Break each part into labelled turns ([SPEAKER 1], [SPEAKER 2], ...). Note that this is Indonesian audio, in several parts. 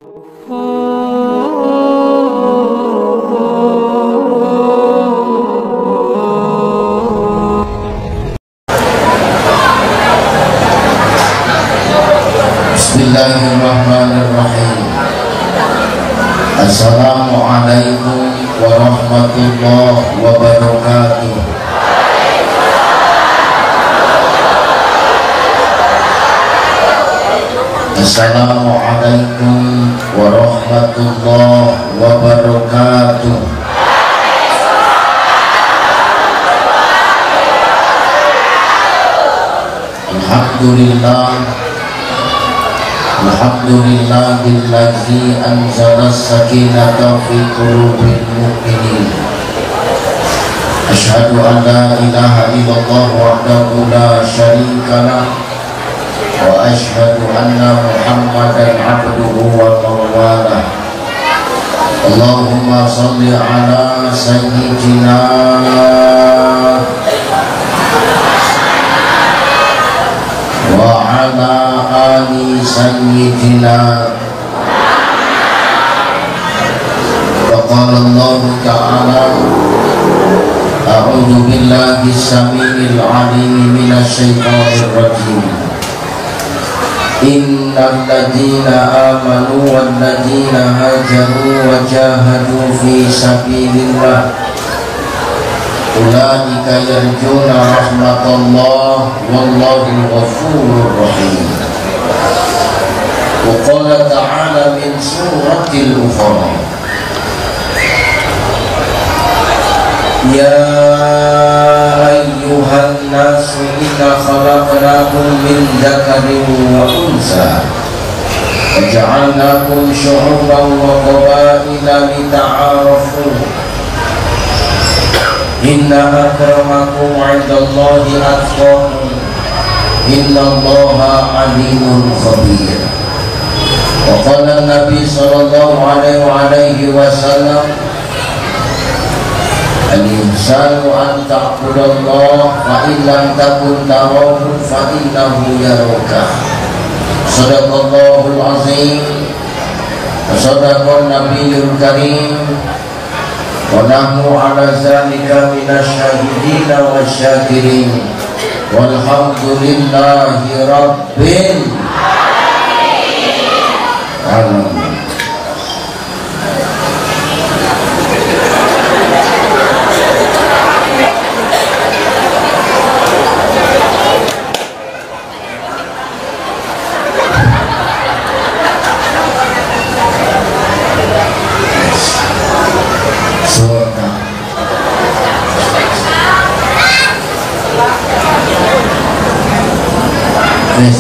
[SPEAKER 1] Bismillahirrahmanirrahim. Assalamualaikum warahmatullahi wabarakatuh. Assalamualaikum warahmatullahi wabarakatuh. Alhamdulillahilladzi anzala as-sakinata fi qulubil mu'minin. Asyhadu an la ilaha illallah wahdahu la syarika lah wa asyhadu anna Muhammadan abduhu wa mawalah. Allahumma shalli ala sayyidina wa ala ali sayyidina. Wa qala Allah ta'ala a'udzu billahi as-sami'il 'alim minasy syaithanir rajim. Innal ladzina amanu wal ladzina hajaru wa jahadu fi sabilillah ulaika yarjuna rahmatallah wallahu ghafurur rahim. Wa qala ta'ala min suratil ukhra ya ayyuhan nasu inna khalaqnakum min dzakarin wa unsa wa ja'alnakum syu'uban wa qabaila lita'arafu inna akramakum 'indallahi atqakum innallaha 'alimun khabir. Wa qala an-nabi sallallahu alaihi wasallam al-ihsanu an ta'budallaha fa in lam takun tarahu fa innahu yaraka. Shadaqallahul azim wa sadaqan nabiyyul karim wa nahnu ala zalika minasyahidin wasyakirin walhamdulillahi rabbil alamin.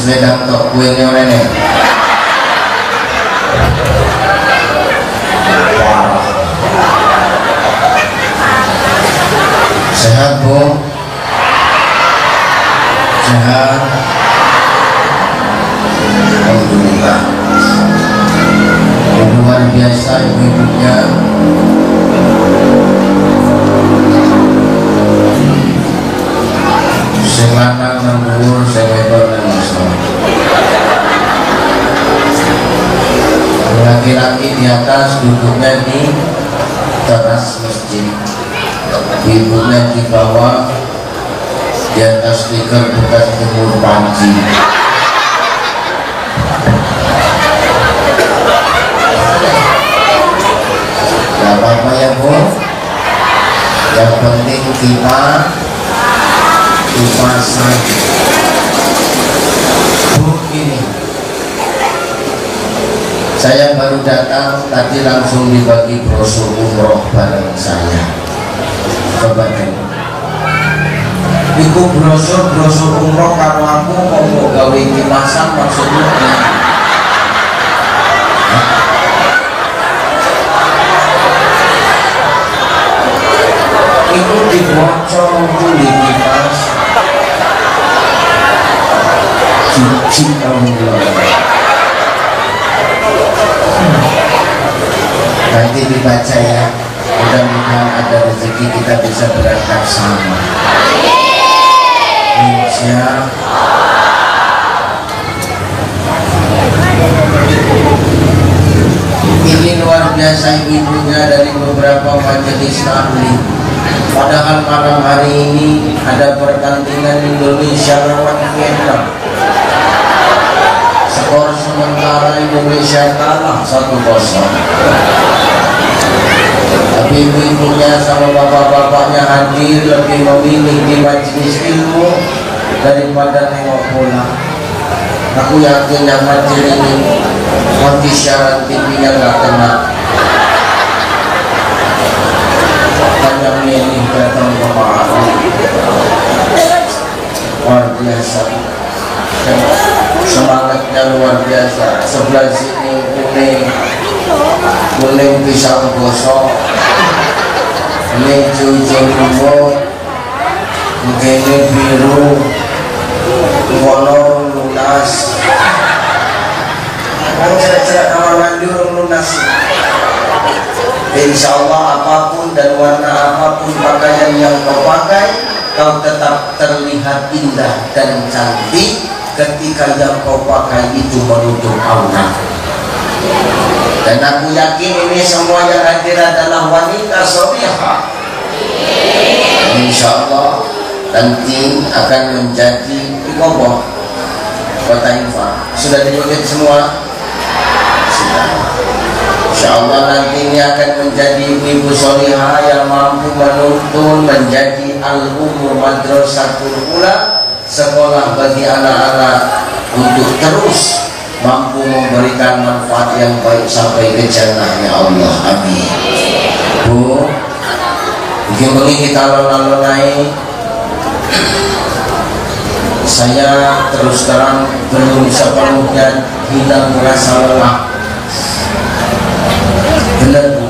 [SPEAKER 1] Sedang tok kue nyorene. Sehat Bu? Sehat. Alhamdulillah. Luar biasa ibu-ibunya. Sing lanang nang dhuwur, sing wedok nang ngisor. Laki-laki di atas duduknya di teras masjid, ibunya di bawah di atas tikar bekas jemur panci. Gak apa-apa ya Bu, yang penting kita puasa. Bu, ini saya baru datang tadi langsung dibagi brosur umroh bareng saya. Coba deh. Iku brosur umroh karo aku mau gawe kipasan maksudnya. Iku dibocor di kipas. Cici kamu. Nanti dibaca ya, mudah-mudahan ada rezeki kita bisa berangkat sama. Insya Allah. saya ibunya dari beberapa majelis taklim. Padahal malam hari ini ada pertandingan Indonesia lawan Vietnam. Skor sementara Indonesia kalah 1-0. Tapi ibunya sama bapak-bapaknya hadir, lebih memilih di majelis ilmu daripada nengok bola. Aku yakin yang hadir ini nanti siaran TV-nya nggak kena. Hanya milih datang ke Ma'arif. Luar biasa. Semangatnya luar biasa. Sebelah sini kuning pisang gosok, ini hijau lumut, ini biru, warna lunas. Kalau cerah-cerah kamar mandi orang lunas. Insya Allah apapun dan warna apapun pakaian yang kau pakai, kau tetap terlihat indah dan cantik ketika yang kau pakai itu menutup aurat. Dan aku yakin ini semua yang hadir adalah wanita solihah. Insya Allah nanti akan menjadi iqobah kota Infak. Sudah diwujud semua? Sudah. Insya Allah nanti ini akan menjadi ibu solihah yang mampu menuntun menjadi al-umur madrasatul ula, sekolah bagi anak-anak untuk terus mampu memberikan manfaat yang baik sampai ke jannahnya Allah. Amin. Bu, mungkin kita alon-alonai. Saya terus terang belum sepenuhnya hilang rasa lelah. Benar Bu,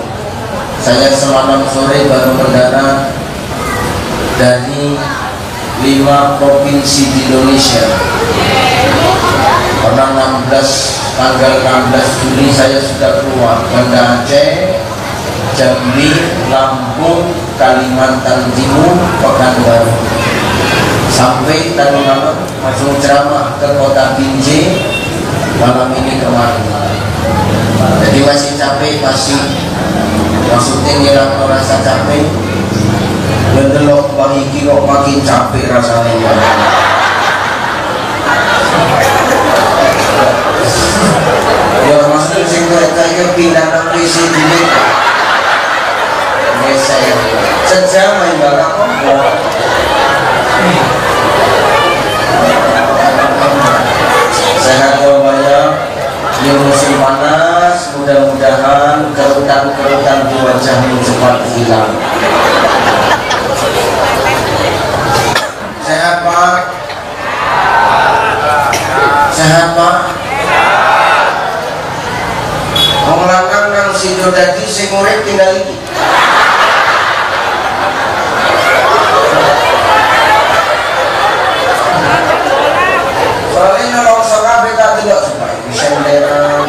[SPEAKER 1] saya semalam sore baru mendarat dari 5 provinsi di Indonesia. Pada tanggal 16 Juli saya sudah keluar Banda Aceh, Jambi, Lampung, Kalimantan Timur, Pekanbaru. Sampai tadi malam langsung ceramah ke kota Binjai, malam ini kemarin. Jadi masih capek, maksudnya ngilang rasa capek. Mendelok bagi kilo makin capek rasanya. Ya maksudnya sing kaya pindah nang PC dulu. Saya sejam main balap kompor. Sehat walafiat di musim panas, mudah-mudahan kerutan-kerutan di wajahmu cepat hilang. Sehat Pak? Sehat Pak? Wong lanang nang sido dadi sing urip tinggal iki. Soalnya nolong sokabe tak tidak supaya bisa mendengar.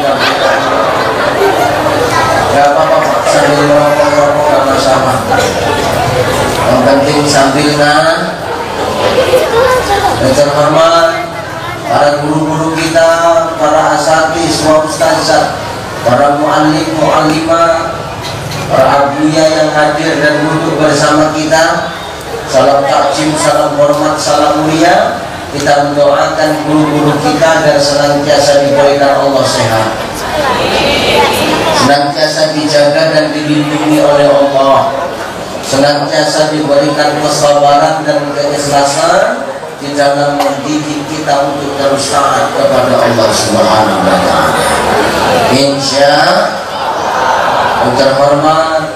[SPEAKER 1] Gak apa-apa Pak, sambil ngerokok-ngerokok gak masalah. Yang penting sambil yang terhormat para guru-guru kita, para asatidz, semua ustazah, para mu'allim, mu'allimah, para abuya yang hadir dan duduk bersama kita. Salam takjim, salam hormat, salam mulia. Kita mendoakan guru-guru kita agar senantiasa diberikan Allah sehat, senantiasa dijaga dan dilindungi oleh Allah, senantiasa diberikan kesabaran dan keikhlasan di dalam mendidik kita untuk terus taat kepada Allah Subhanahu wa Ta'ala. Insya Allah. Terhormat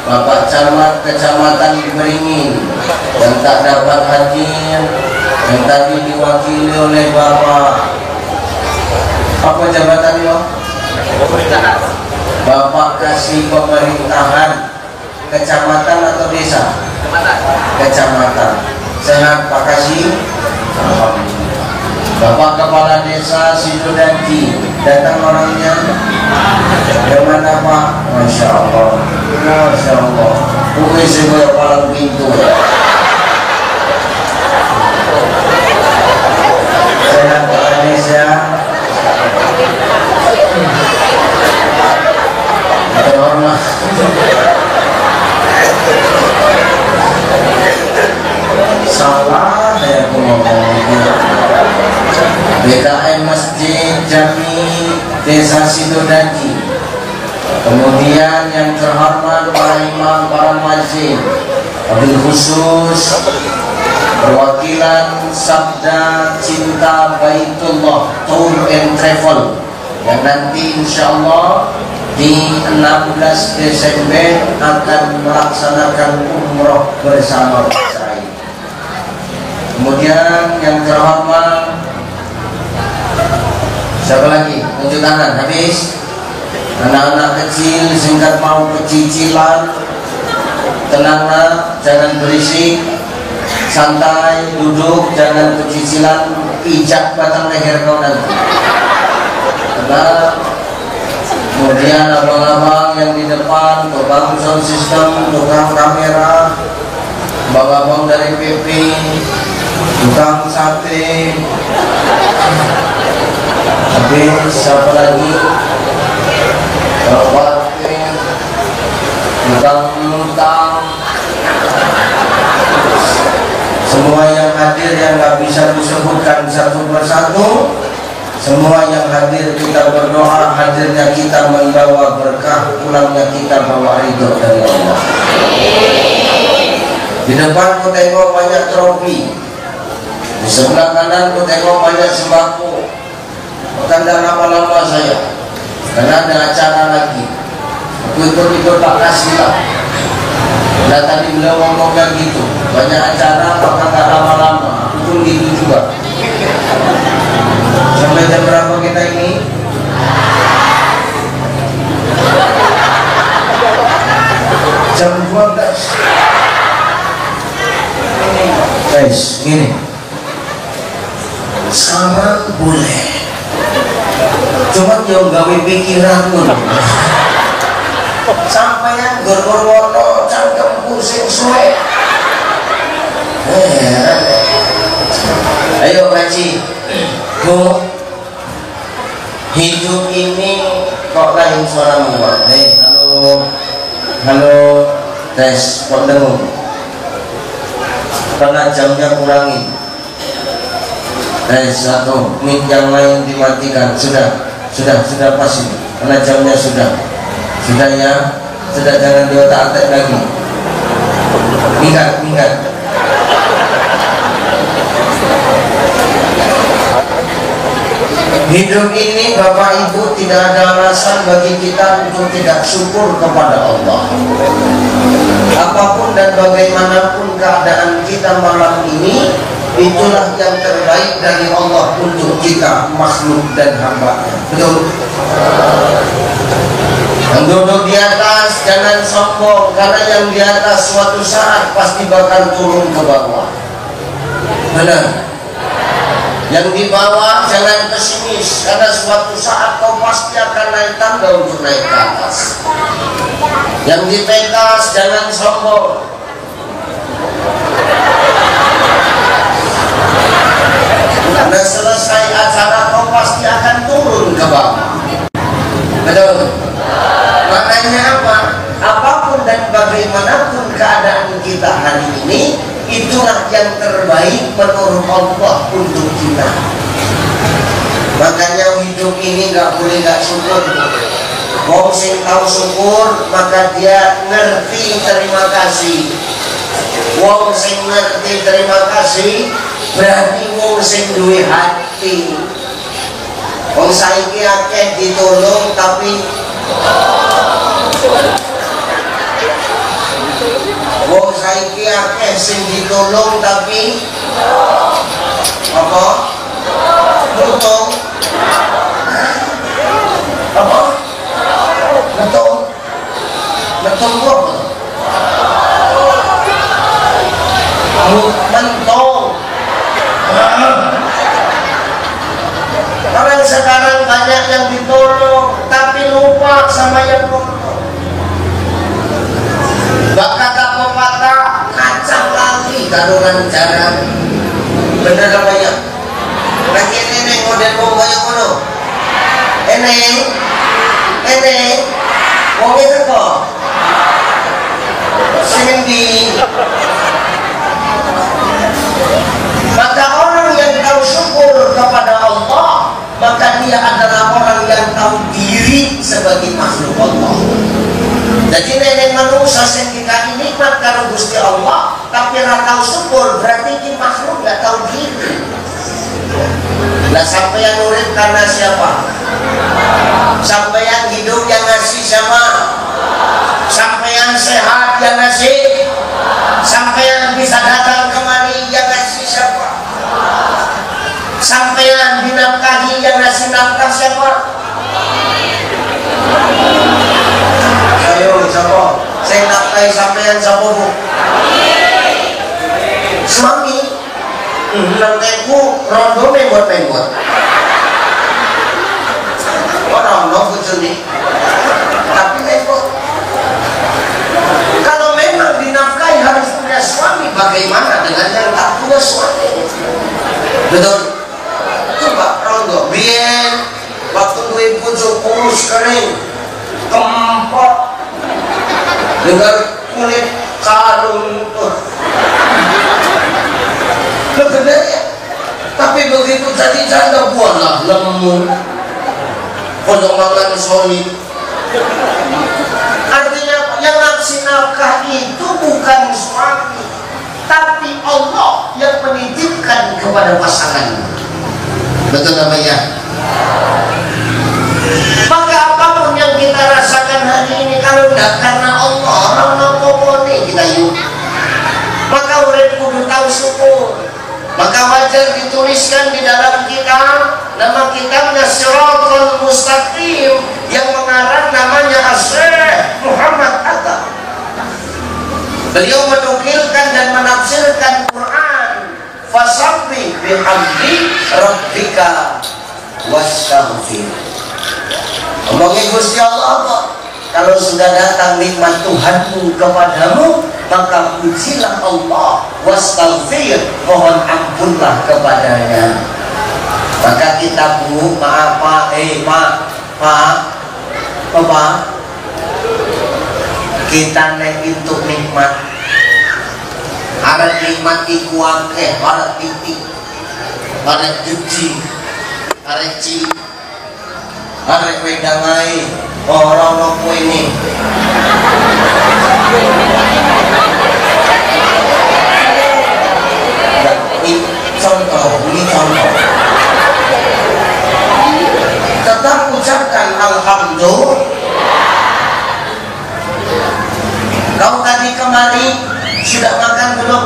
[SPEAKER 1] Bapak Camat Kecamatan Beringin yang tak dapat hadir, yang tadi diwakili oleh Bapak apa jabatannya? Bapak Kasih Pemerintahan Kecamatan atau Desa? Kecamatan. Sehat Pak Kasih? Alhamdulillah. Bapak Kepala Desa Sidodadi, datang orangnya? Yang mana Pak? Masya Allah, Masya Allah. Mungkin saya palang pintu ya. Sehat Pak Desa. Desa Sidodadi, kemudian yang terhormat para imam, para muadzin, wabil khusus perwakilan Sabda Cinta Baitullah Tour and Travel yang nanti insyaallah di 16 Desember akan melaksanakan umroh bersama saya. Kemudian yang terhormat siapa lagi? Tunjuk tangan. Habis. Anak-anak kecil singkat mau kecicilan, tenanglah, jangan berisik, santai, duduk, jangan kecicilan, pijak batang leher kau nanti. Tenang. Kemudian abang-abang yang di depan, tukang sound system, tukang kamera, abang-abang dari PP, tukang sate, habis siapa lagi? Bawatin, tukang utang, semua yang hadir yang nggak bisa disebutkan satu persatu, semua yang hadir kita berdoa hadirnya kita membawa berkah, pulangnya kita bawa ridho dari Allah. Di depan ku tengok banyak trofi, di sebelah kanan ku tengok banyak sembako. Bukan dah lama-lama saya, karena ada acara lagi. Aku ikut Pak Kasih lah. Nah tadi beliau ngomongnya gitu, banyak acara maka gak lama-lama. Aku pun gitu juga. Sampai jam berapa kita ini? Jam 12. Guys, gini. Sekarang boleh. Cuma yang gawe pikiran pun sampeyan gor-gor cangkem pusing suwe. Ayo Haji, Bu, hidup ini kok lain suaramu? Halo, tes, kok dengung? Karena jamnya kurangi. Satu, mic yang lain dimatikan. Sudah pas ini. Karena jamnya sudah ya, sudah jangan diotak-atik lagi. Ingat. Hidup ini Bapak Ibu tidak ada alasan bagi kita untuk tidak syukur kepada Allah. Apapun dan bagaimanapun keadaan kita malam ini, itulah yang terbaik dari Allah untuk kita makhluk dan hamba-Nya. Betul? Yang duduk di atas jangan sombong, karena yang di atas suatu saat pasti bakal turun ke bawah. Benar? Yang di bawah jangan pesimis, karena suatu saat kau pasti akan naik tangga untuk naik ke atas. Yang di pentas jangan sombong. Karena selesai acara kau pasti akan turun ke bawah. Betul? Maknanya apa? Apapun dan bagaimanapun keadaan kita hari ini, itulah yang terbaik menurut Allah untuk kita. Makanya hidup ini gak boleh gak syukur. Wong sing tahu syukur maka dia ngerti terima kasih. Wong sing ngerti terima kasih berarti wong sing duwe hati. Wong saiki akeh ditolong tapi wong saiki akeh sing ditolong tapi apa? Nutong. Apa? Nutong. Nutong apa? Mentong. Orang sekarang banyak yang ditolong tapi lupa sama yang nolong. Bak kata pepatah kacang lagi kadungan jarang. Bener apa ya? Lagi ini model wong kaya ngono. Ini wong itu kok sing ndi? Maka orang yang tahu syukur kepada Allah, maka dia adalah orang yang tahu diri sebagai makhluk Allah. Jadi nenek manusia yang kita nikmat karo Gusti Allah, tapi ora tahu syukur, berarti ini makhluk gak tahu diri. Lah sampeyan urip karena siapa? Sampeyan hidup yang ngasih siapa? Sampeyan sehat yang ngasih? Sampeyan bisa datang kemari yang ngasih siapa? Sampeyan dinafkahi yang ngasih nafkah siapa? Ayo siapa? Saya nafkahi sampeyan siapa bu? Suami. Nanteku rondo menggot-menggot. Orang no bujuni. Tapi menggot. Kalau memang dinafkahi harus punya suami, bagaimana dengan yang tak punya suami? Betul. Coba rondo. Bien. Waktu duit pucuk kurus kering, kempot, dengan kulit karung tuh. Sebenarnya, tapi begitu jadi janda buahlah lemu, kodok makan solid. Artinya yang nafsi nafkah itu bukan suami, tapi Allah yang menitipkan kepada pasangan. Betul namanya. Maka apapun yang kita rasakan hari ini, kalau tidak karena Allah, orang nopo kita yuk. Maka urip kudu tahu syukur. Maka wajar dituliskan di dalam kitab, nama kitabnya Shiratal Mustaqim, yang mengarang namanya Syekh Muhammad Atta. Beliau menukilkan dan menafsirkan Quran, fasabbih bihamdi rabbika wastaghfir. Ngomongin Gusti Allah apa? Kalau sudah datang nikmat Tuhanmu kepadamu, maka pujilah Allah, wastaghfir, mohon ampunlah kepadanya. Maka kita bu, maaf pak, pak, kita nek untuk nikmat, ada nikmat iku akeh, ada titik, ada gede, ada cilik, ada wedangai. Orang nopo ini contoh. Tetap ucapkan alhamdulillah. Kau tadi kemari sudah makan belum?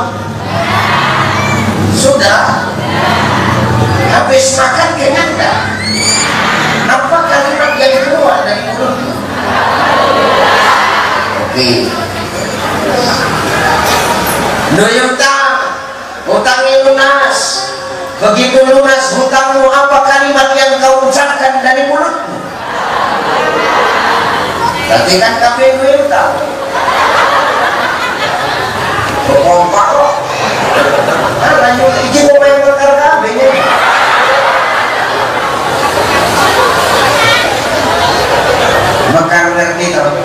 [SPEAKER 1] Sudah. Habis makan kenyang enggak? Apa kalimat yang keluar dari mulutmu? Oke. Hutangnya lunas. Begitu lunas hutangmu, apa kalimat yang kau ucapkan dari mulutmu? Berarti kan kabeh duwe utang. Kompak kok. Nah, lanjut iki pemain bakar kabeh. Mekar ngerti tau?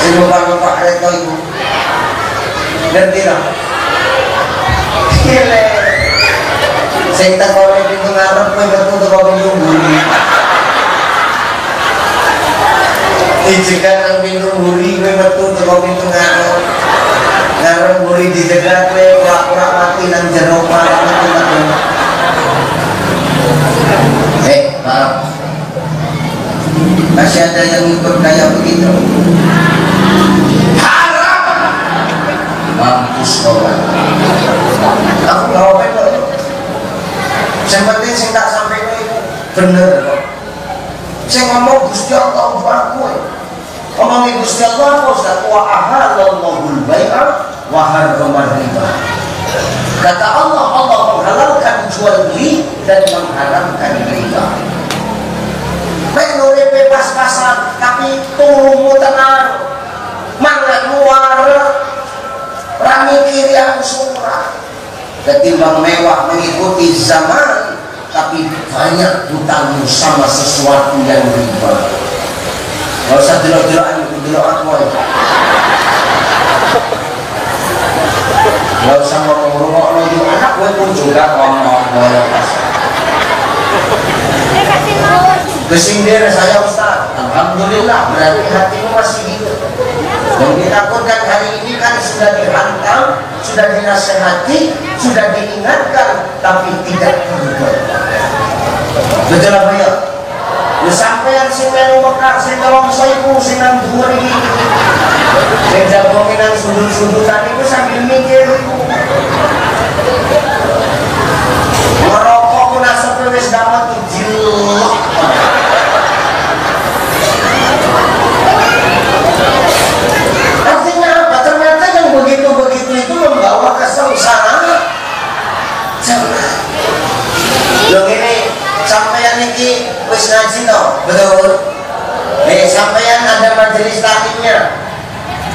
[SPEAKER 1] Si lupa-lupa reto itu ngerti tau? Gile saya tak kau ini pintu ngarep gue betul tuh kau pintu buri ijikan yang pintu buri gue betul tuh kau pintu ngarep buri di jegat gue pura-pura mati dan jeruk malam mati. Maaf, masih ada yang ikut kayak begitu. Haram. Mampus kau. Aku gak apa-apa. Yang penting saya tak sampai itu bener kok. Saya ngomong Gusti Allah aku. Ngomongin Gusti Allah aku wa ahalallahul bai'a wa harrama riba. Kata Allah menghalalkan jual beli dan mengharamkan riba. Menurut bebas-basan tapi turunmu tenang, mangat luar rami kiri yang surah. Ketimbang mewah mengikuti zaman, tapi banyak hutangmu sama sesuatu yang riba. Gak usah delok-delokan aku. Gak usah ngomong-ngomong anak gue pun juga ngomong boleh pas. Kesindir saya Ustaz, alhamdulillah, berarti hatimu masih hidup. Yang ditakutkan hari ini kan sudah dihantam, sudah dinasehati, sudah diingatkan, tapi tidak berubah. Betul apa ya? Ya sampean sing melu Mekah, sing nelongso iku sing nang dhuwur iki. Sing jagongan sudut-sudutan iku sambil mikir iku. Merokok ku nasab wis dapat jilok. Artinya apa? Ternyata yang begitu-begitu itu membawa kesengsaraan. Jangan. Loh ini sampeyan iki wis ngaji toh, betul? Sampeyan ada majelis taklimnya,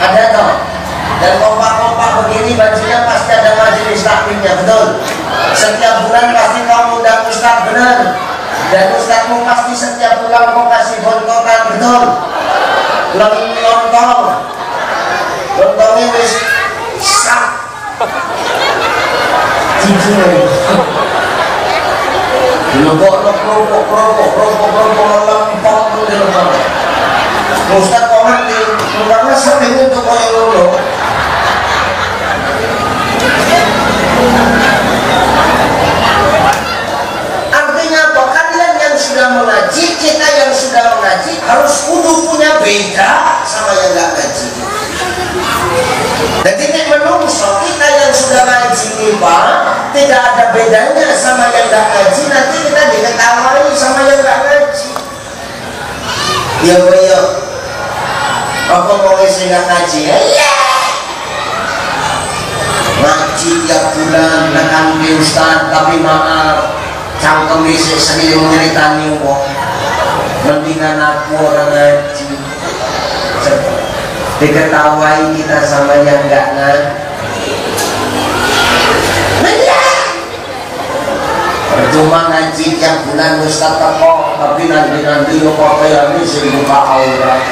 [SPEAKER 1] ada toh? Dan kompak-kompak begini bajunya pasti ada majelis taklimnya, betul? Setiap bulan pasti kau undang ustaz, benar? Dan ustazmu pasti setiap bulan kau kasih bontokan, betul? Lontongnya wis sak jujur lempok Ustaz kok ngerti karena sering untuk koyo ngono. Artinya apa? Kalian yang sudah mengaji, kita yang sudah mengaji harus kudu punya beda sama yang gak ngaji. Jadi nek menungso kita yang sudah ngaji ini Pak, tidak ada bedanya sama yang gak ngaji, nanti kita diketawai sama yang gak ngaji. Ya boyo, apa mau ngisi gak ngaji? Ya ngaji tiap bulan nekan di Ustaz, tapi maaf cangkem isi sendiri menyeritani kok. Mendingan aku orang ngaji. Diketawai kita sama yang gak ngaji. Percuma ngaji tiap bulan Ustaz teko, tapi nanti yo pakaian ini sing buka aurat.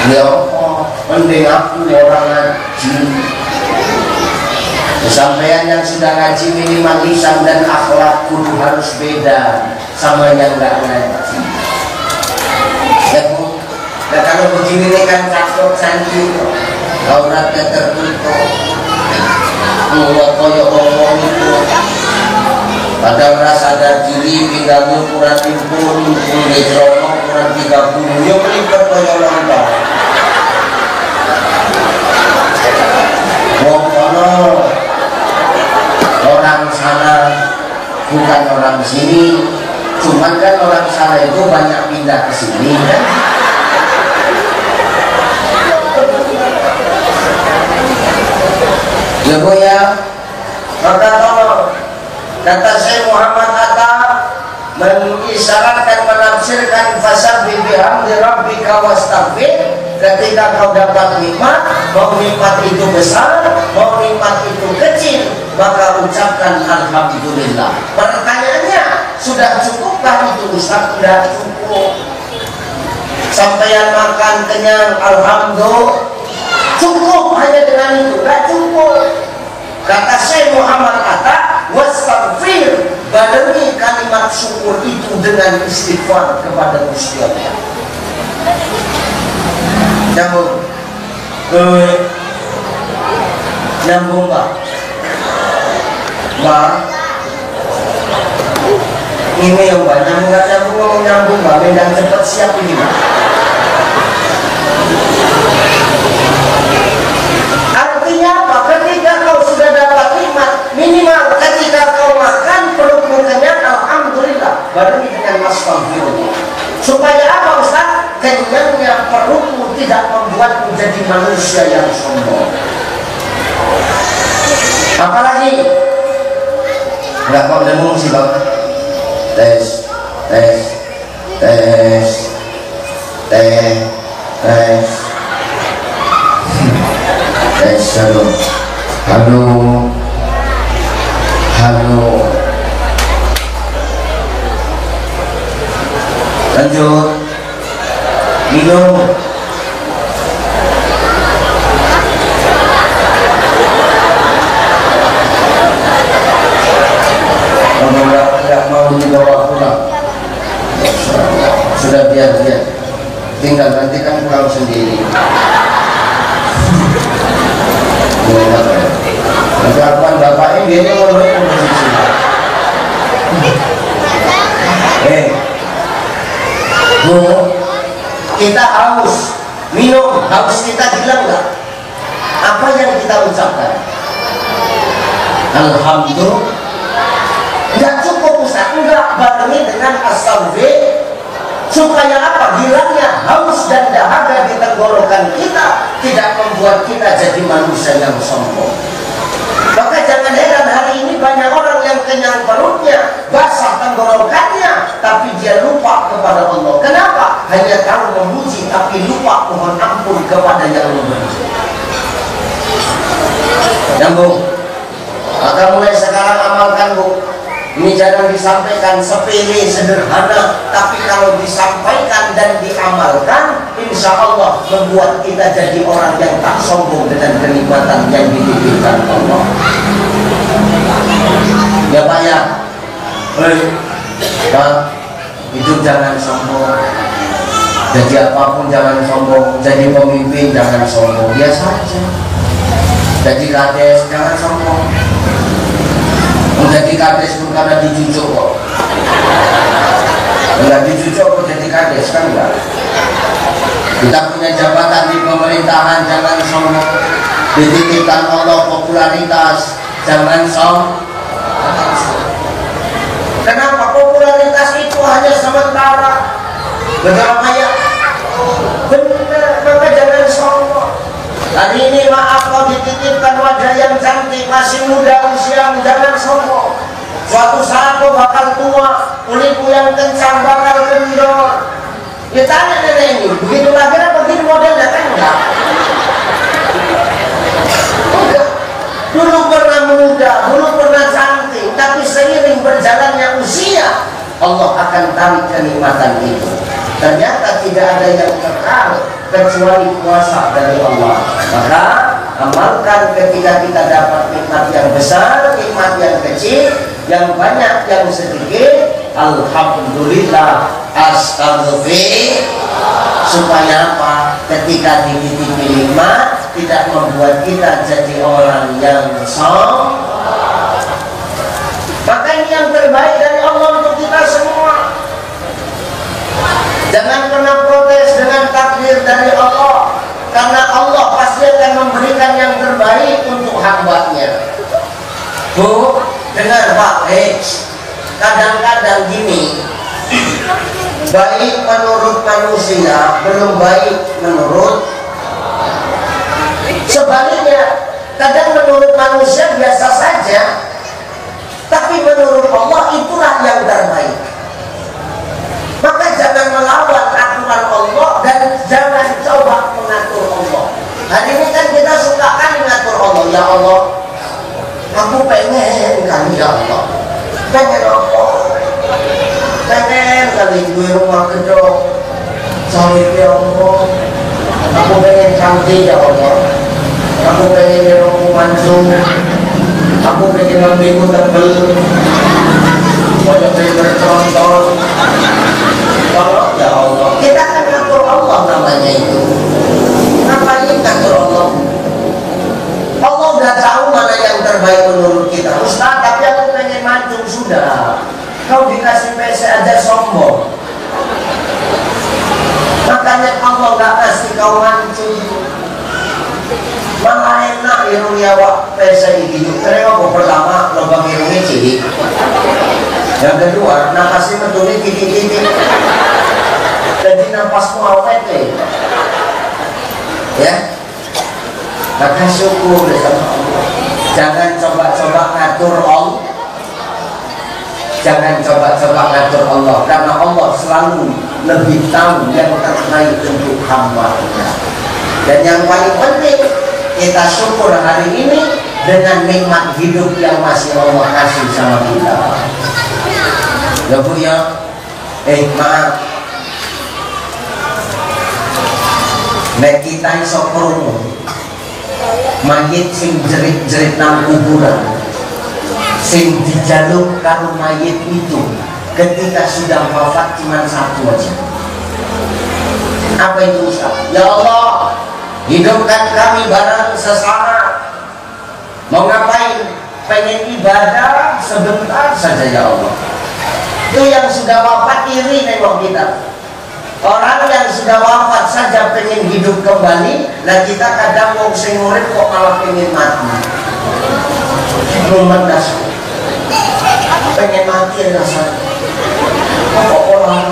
[SPEAKER 1] Ya apa? Mending aku orang ngaji. Sampean yang sudah ngaji minimal lisan dan akhlak kudu harus beda sama yang gak ngaji. Ya Bu, nah kalau begini nih kan cakep cantik, auratnya tertutup, mulut koyo ngomong itu. Padahal rasa sadar diri pinggangnya kurang timpun, kulit ronok kurang 30, ya melipet koyo lontong. Wong kono orang sana bukan orang sini, cuman kan orang sana itu banyak pindah ke sini kan. Ya Bu ya, maka tolong. Kata Syekh Muhammad Atta mengisyaratkan, menafsirkan fasabbih bihamdi rabbika wastaghfir. Ketika kau dapat nikmat, mau nikmat itu besar, mau nikmat itu kecil, maka ucapkan alhamdulillah. Pertanyaannya, sudah cukupkah itu Ustaz? Tidak cukup. Sampai makan kenyang, alhamdulillah. Cukup hanya dengan itu? Tidak cukup. Kata Syekh Muhammad Atta, wastaghfir, barengi kalimat syukur itu dengan istighfar kepada Gusti Allah. Nyambung, nyambung Mbak. Mbak, ini yang Mbak, nyambung nggak nyambung, ngomong nyambung Mbak, medan cepat siap ini Mbak. Artinya apa? Ketika kau sudah dapat nikmat, minimal ketika kau makan perutmu kenyang, alhamdulillah, barengi dengan astaghfirullah. Supaya apa Ustaz? Kenyangnya perutmu tidak membuatmu jadi manusia yang sombong. Apalagi nggak mau dengung sih Bang. Tes halo lanjut minum. Kalau nggak mau dibawa pulang. tinggal nanti kan pulang sendiri. Kelakuan bapaknya dia ngomongnya posisi. Bu, kita haus, minum, haus kita hilang nggak? Apa yang kita ucapkan? Alhamdulillah. Nggak cukup Ustaz, enggak, barengi dengan astagfir. Supaya apa? Hilangnya haus dan dahaga di tenggorokan kita tidak membuat kita jadi manusia yang sombong. Maka jangan heran hari ini banyak orang yang kenyang perutnya, basah tenggorokannya, tapi dia lupa kepada Allah. Kenapa? Hanya tahu memuji tapi lupa mohon ampun kepada yang memberi. Nyambung. Maka mulai sekarang amalkan, Bu. Ini jangan disampaikan sepele, sederhana, tapi kalau disampaikan dan diamalkan, insya Allah membuat kita jadi orang yang tak sombong dengan kenikmatan yang dititipkan Allah. Ya Pak ya, Pak, hidup jangan sombong. Jadi apapun jangan sombong. Jadi pemimpin jangan sombong. Biasa aja. Jadi kades jangan sombong. Menjadi kades itu karena dicucuk kok. Enggak dicucuk kok jadi kades kan enggak. Kita punya jabatan di pemerintahan jangan sombong. Dititipkan Allah popularitas jangan sombong. Kenapa? Popularitas itu hanya sementara. Benar ya? Benar, maka jangan sombong. Hari ini maaf kau dititipkan wajah yang cantik, masih muda usia, jangan sombong. Suatu saat kau bakal tua, kulitmu yang kencang bakal kendor. Ya tanya nenek ini, begitu lahir apa begini modelnya kan enggak? Enggak. Dulu pernah muda, dulu pernah cantik, tapi seiring berjalannya usia, Allah akan tarik kenikmatan itu. Ternyata tidak ada yang kekal kecuali kuasa dari Allah. Maka amalkan ketika kita dapat nikmat yang besar, nikmat yang kecil, yang banyak, yang sedikit, alhamdulillah, astagfirullah. Supaya apa? Ketika dititipi nikmat tidak membuat kita jadi orang yang sombong. Maka ini yang terbaik dari Allah untuk kita semua. Jangan pernah protes dengan takdir dari Allah, karena Allah pasti akan memberikan yang terbaik untuk hambanya. Bu, dengar Pak, kadang-kadang gini, baik menurut manusia, belum baik menurut. Sebaliknya, kadang menurut manusia biasa saja, tapi menurut Allah itulah yang terbaik. Maka jangan melawan aturan Allah dan jangan coba mengatur Allah. Hari ini kan kita suka kan mengatur Allah. Ya Allah, aku pengen kali ya Allah. Pengen apa? Pengen kali gue rumah gedung sawit ya Allah. Aku pengen cantik ya Allah. Aku pengen rumah mansung. Aku pengen lambiku tebel. Banyak bercontoh. Ya Allah, kita akan ngatur Allah namanya itu. Ngapain ngatur Allah? Allah udah tahu mana yang terbaik menurut kita. Ustaz, tapi aku pengen mancung sudah. Kau dikasih PC aja sombong. Makanya Allah gak kasih kau mancung. Malah enak irung nyawa PC ini. Karena aku pertama lubang irungnya cilik. Yang kedua, napasnya betulnya titik-titik. Jadi napasmu awet nih. Ya. Maka syukur sama Allah. Jangan coba-coba ngatur Allah. Jangan coba-coba ngatur Allah, karena Allah selalu lebih tahu yang terbaik untuk hamba-Nya. Dan yang paling penting, kita syukur hari ini dengan nikmat hidup yang masih Allah kasih sama kita. Ya Bu ya, maaf, nek kita iso krungu mayit sing jerit-jerit nang kuburan, sing dijaluk karo mayit itu ketika sudah wafat cuma satu aja. Apa itu Ustaz? Ya Allah, hidupkan kami bareng sesama. Mau ngapain? Pengen ibadah sebentar saja ya Allah. Itu yang sudah wafat iri nengok kita. Orang yang sudah wafat saja pengen hidup kembali. Nah kita kadang mau sing urip kok malah pengen mati. Belum dasar. Pengen mati rasanya. Kok orang?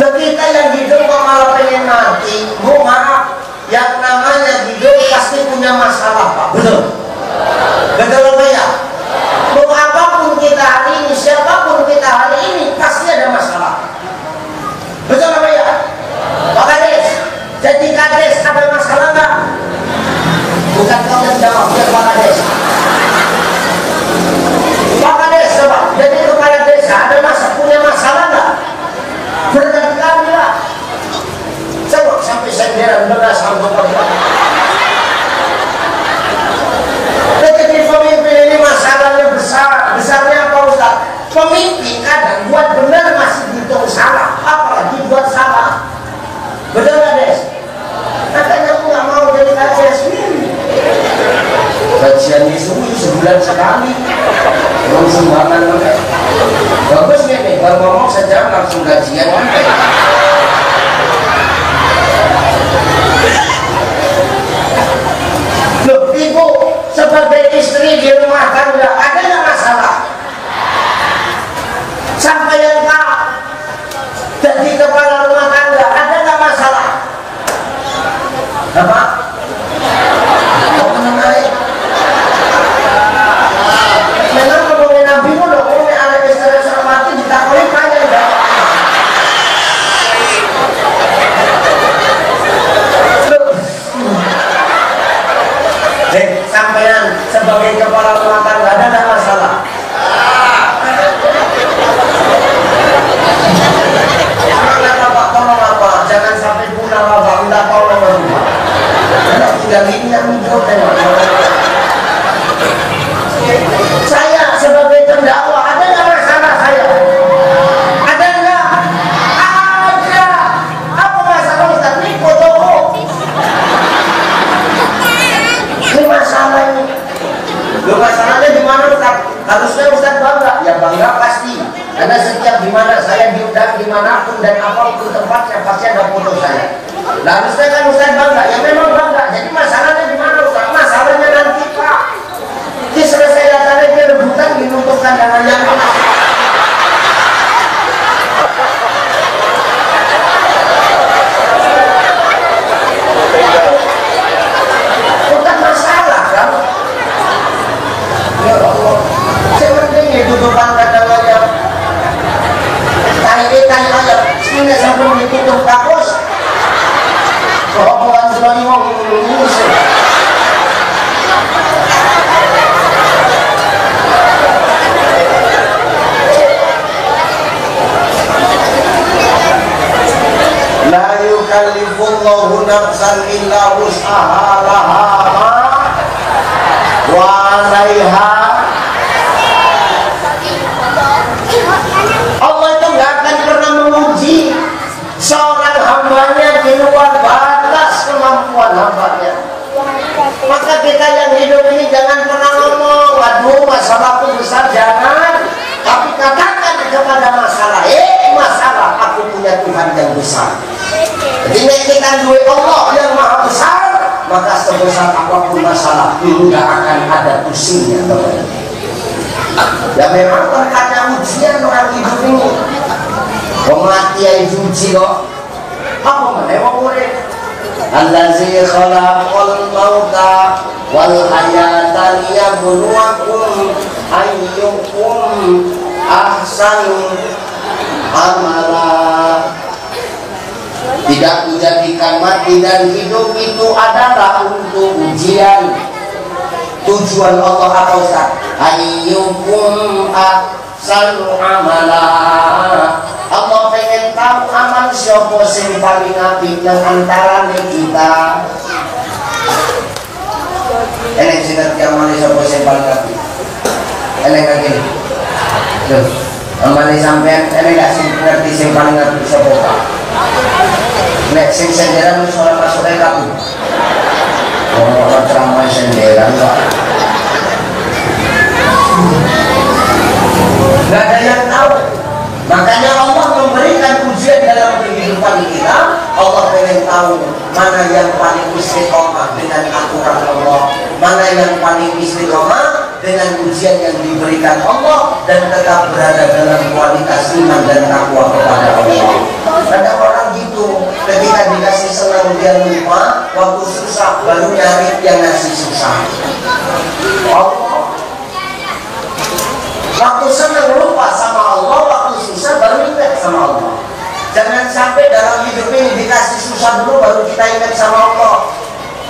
[SPEAKER 1] Nah kita yang hidup kok malah pengen mati. Bu maaf, yang namanya hidup pasti punya masalah Pak. Betul? Betul apa ya? Mau apapun kita hari ini, siapapun kita hari ini pasti ada masalah. Betul apa ya? Pak Kades, jadi Kades ada masalah nggak? Bukan kau yang jawab, biar Pak Kades. Pak Kades, coba jadi kepala desa ada punya masalah nggak? Berkali-kali lah. Coba sampai saya heran beras sampai jadi pemimpin ini masalahnya besarnya apa Ustaz? Pemimpin kadang buat benar masih dihitung salah, apalagi buat salah. Betul nggak Des? Makanya aku nggak mau jadi kajian sendiri. Kajian itu sebulan sekali, belum sumbangan mereka. Bagus nih, baru ngomong sejam langsung kajian. Loh, ibu sebagai istri di rumah tangga ada nggak masalah? Sampai yang Pak jadi kepala rumah tangga ada nggak masalah? Apa? Kok mengenai? Memang ngomongin Nabi mu dong, ngomongin anak istri sudah mati ditakoi panjang enggak? Sampean sebagai kepala rumah tangga ada nggak masalah? Kata Pak tolong apa? Jangan sampai punah apa? Minta tolong apa? Karena tinggal ini yang hidup saya sebagai terdakwa ada nggak masalah saya? Ada nggak? Ada. Apa masalah Ustaz? Ini fotoku. Ini masalah ini. Loh masalahnya di mana Ustaz? Harusnya Ustaz bangga. Ya bangga pasti. Karena setiap di mana saya diundang dimanapun dan apapun tempatnya pasti ada foto saya. Nah harusnya kan Ustaz bangga. Ya memang bangga. Jadi masalahnya di mana Ustaz? Masalahnya nanti Pak. Ini selesai datanya dia rebutan dinuntutkan dengan yang lain. Bukan masalah kan? Ya Allah, sepertinya itu depan kadang-kadang tanya ayam, sini sebelum ditutup kakus kok bukan sudah ngomong la yukallifullahu nafsan illa wus'aha laha wa 'alaiha. Allah itu nggak akan pernah menguji seorang hambanya di luar batas kemampuan hambanya. Maka kita yang hidup ini jangan pernah ngomong, aduh masalahku besar, jangan. Tapi katakan kepada masalah, masalah aku punya Tuhan yang besar. Jadi kita duit Allah yang maha besar, maka sebesar apapun masalah itu nggak akan ada pusingnya. Ya memang terkadang ujian orang hidup ini. Kematian uji kok. Apa menewang murid? Allazi khalaqal mauta wal hayata liyabluwakum ayyukum ahsanu amala. Tidak menjadikan mati dan hidup itu adalah untuk ujian. Tujuan Allah apa Ustaz? Ayyukum ahsanu amala. Allah pengen tahu amal siapa sing paling apik nang antarane kita. Enek sing ngerti amal siapa sing paling apik? Enek kaki. Loh, amal sampean enek gak sing ngerti ngerti sing paling ngerti sapa Pak? Nek sing senderan wis ora masuk kaku. Ora ceramah senderan Pak. Nggak ada yang tahu. Makanya Allah memberikan ujian dalam kehidupan kita. Allah pengen tahu mana yang paling istiqomah dengan aturan Allah, mana yang paling istiqomah dengan ujian yang diberikan Allah dan tetap berada dalam kualitas iman dan takwa kepada Allah. Ada orang gitu, ketika dikasih senang dia lupa, waktu susah baru nyari yang ngasih susah. Allah, waktu senang lupa sama Allah, waktu susah baru ingat sama Allah. Jangan sampai dalam hidup ini dikasih susah dulu baru kita ingat sama Allah.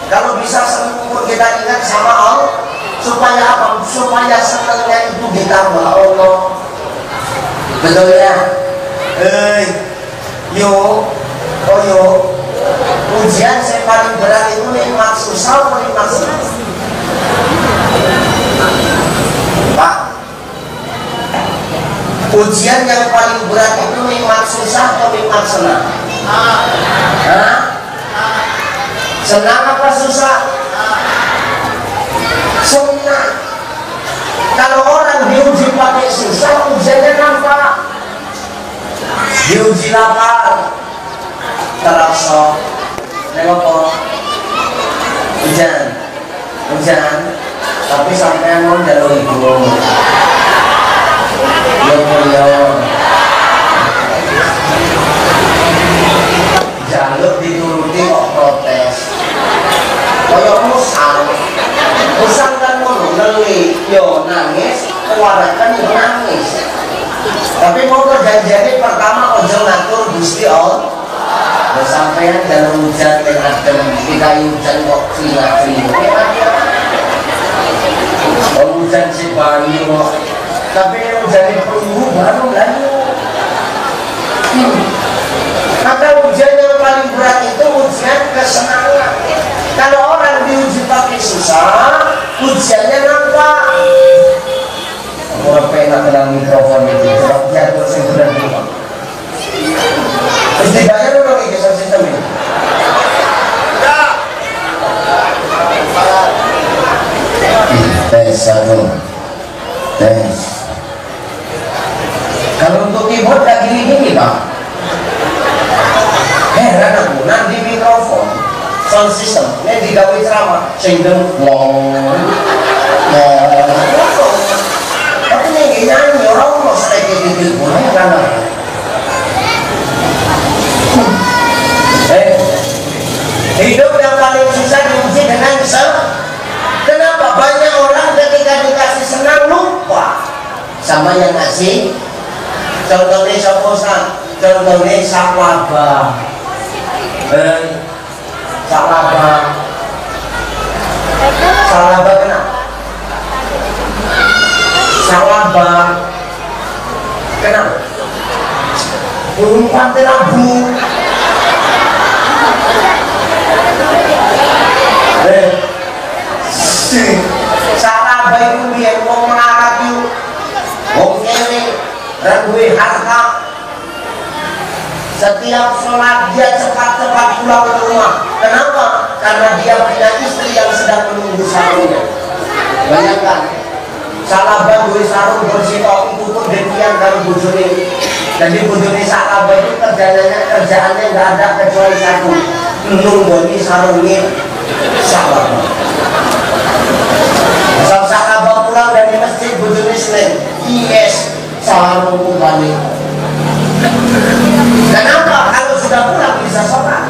[SPEAKER 1] Kalau bisa seumur kita ingat sama Allah, supaya apa? Supaya senangnya itu ditambah Allah. Betul ya? Yo, ujian yang paling berat itu nikmat susah atau nikmat senang? Pak, ujian yang paling berat itu nikmat susah atau nikmat senang? Senang apa susah? Senang. Kalau orang diuji pakai susah, ujiannya nampak. Diuji lapar, terasa. Nengok hujan, tapi sampai mau jalur ibu. Jalur dituruti kok protes. Kayak musang kan mau neli, yo nangis, keluarkan yo nangis. Tapi mau perjanjiannya pertama ojo ngatur Gusti Allah. Sampean dalam hujan yang adem, kita hujan kok frina-frina. Hujan si banyu kok. Tapi hujan perunggu baru lalu. Maka ujian yang paling berat itu ujian kesenangan. Kalau orang diuji pakai susah, ujiannya nampak. Orang penak dalam mikrofon itu, jatuh sebulan dulu. Terus dibayar dong ini sistem ini. Tes satu, tes. Kalau untuk keyboard kayak gini Pak. Heran aku, nanti mikrofon sound system, ini digawe ceramah sehingga tapi ini nyanyi orang mau sedikit gitu boleh kan? Hidup yang paling susah diuji dengan kenapa banyak orang ketika dikasih senang lupa sama yang ngasih. Contohnya Saposan, contohnya Saklaba, Saklaba kenapa? Saklaba kenapa? Umpan terabu. Saklaba itu dia mau melarat yuk, mau kene, rangui harta. Setiap sholat dia cepat-cepat pulang ke rumah. Kenapa? Karena dia punya istri yang sedang menunggu sarungnya. Bayangkan, Saklaba duwe sarung bersih itu pun demikian dari bujuni. Jadi bujuni Saklaba itu kerjaannya nggak ada kecuali satu, nunggu sarungnya Saklaba. Asal Saklaba pulang dari masjid bujuni Senin, yes sarungku balik. Kenapa? Kalau sudah pulang bisa sholat.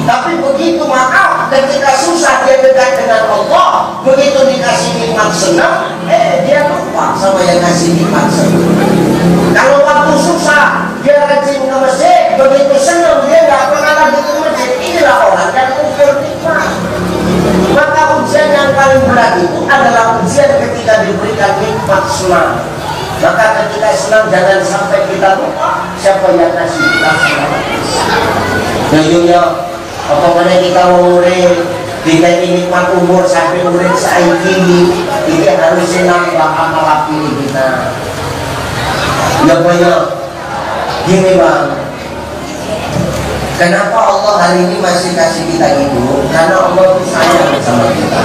[SPEAKER 1] Tapi begitu maka ketika susah dia dekat dengan Allah, begitu dikasih nikmat senang, dia lupa sama yang kasih nikmat senang. Kalau waktu susah dia rajin ke masjid, begitu senang dia nggak pernah lagi ke masjid. Inilah orang yang kufur nikmat. Maka ujian yang paling berat itu adalah ujian ketika diberikan nikmat senang. Maka ketika senang jangan sampai kita lupa siapa yang kasih kita senang. Nah, apabila kita umurnya dikasih nikmat umur sampai umur saiki ini harus nambah amal pilih kita. Ya banyak Gini bang, kenapa Allah hari ini masih kasih kita hidup? Karena Allah itu sayang sama kita.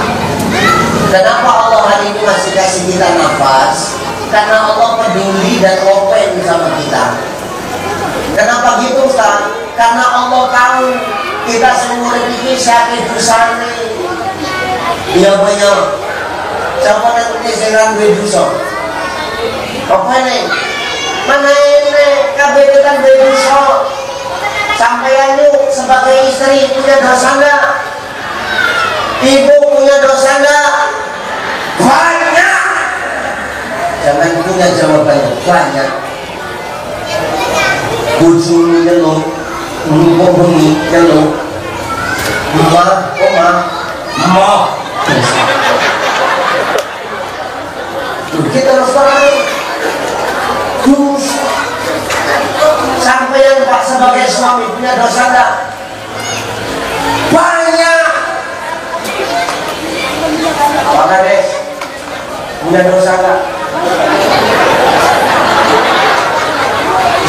[SPEAKER 1] Kenapa Allah hari ini masih kasih kita nafas? Karena Allah peduli dan open sama kita. Kenapa gitu Ustaz? Karena Allah tahu kita semua ini sakit dosa nih. Iya banyak. Siapa nanti serang dosa? Apa nih? Mana ini kebetulan dosa? Sampai lu sebagai istri punya dosa enggak? Ibu punya dosa enggak? Banyak. Jangan punya jawabannya banyak. Bujuni nyeluk, ngomong nyeluk, ma, kita harus tahu dosa. Sampai yang Pak sebagai suami punya dosa enggak? Banyak. Pak Kades punya dosa enggak?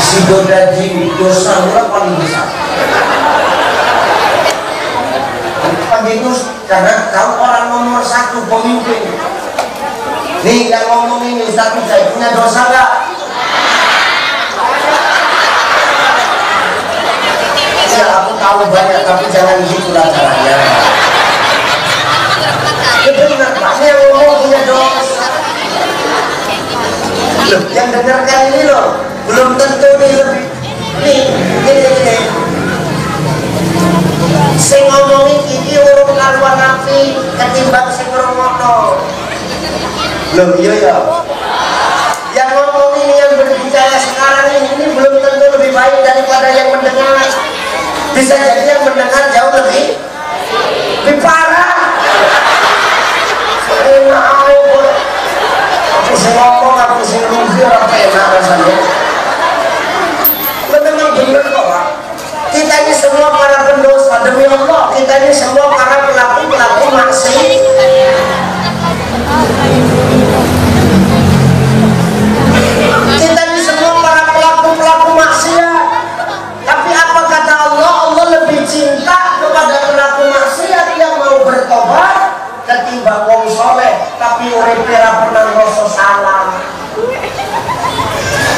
[SPEAKER 1] Si daging dosa murah paling besar. Begitu karena kau orang nomor satu pemimpin. Nih yang ngomong ini Ustaz saya punya dosa enggak? Ya aku tahu banyak tapi jangan gitu lah caranya. Benar Pak, yang ngomong punya dosa. Loh, yang dengarkan ini loh belum tentu nih lebih ini sing ngomongin iki urung karuan api ketimbang sing ngrungokno. Loh iya ya. Yang ngomong ini yang berbicara sekarang ini belum tentu lebih baik daripada yang mendengar. Bisa jadi yang mendengar jauh lebih parah. Aku sing ngomong, aku sing rugi ora enak rasanya. Memang benar kok Pak. Kita ini semua para pendosa demi Allah. Kita ini semua para pelaku maksiat. Kita ini semua para pelaku maksiat. Tapi apa kata Allah? Allah lebih cinta kepada pelaku maksiat yang mau bertobat ketimbang wong soleh tapi uripe ra pernah ngrasa salah.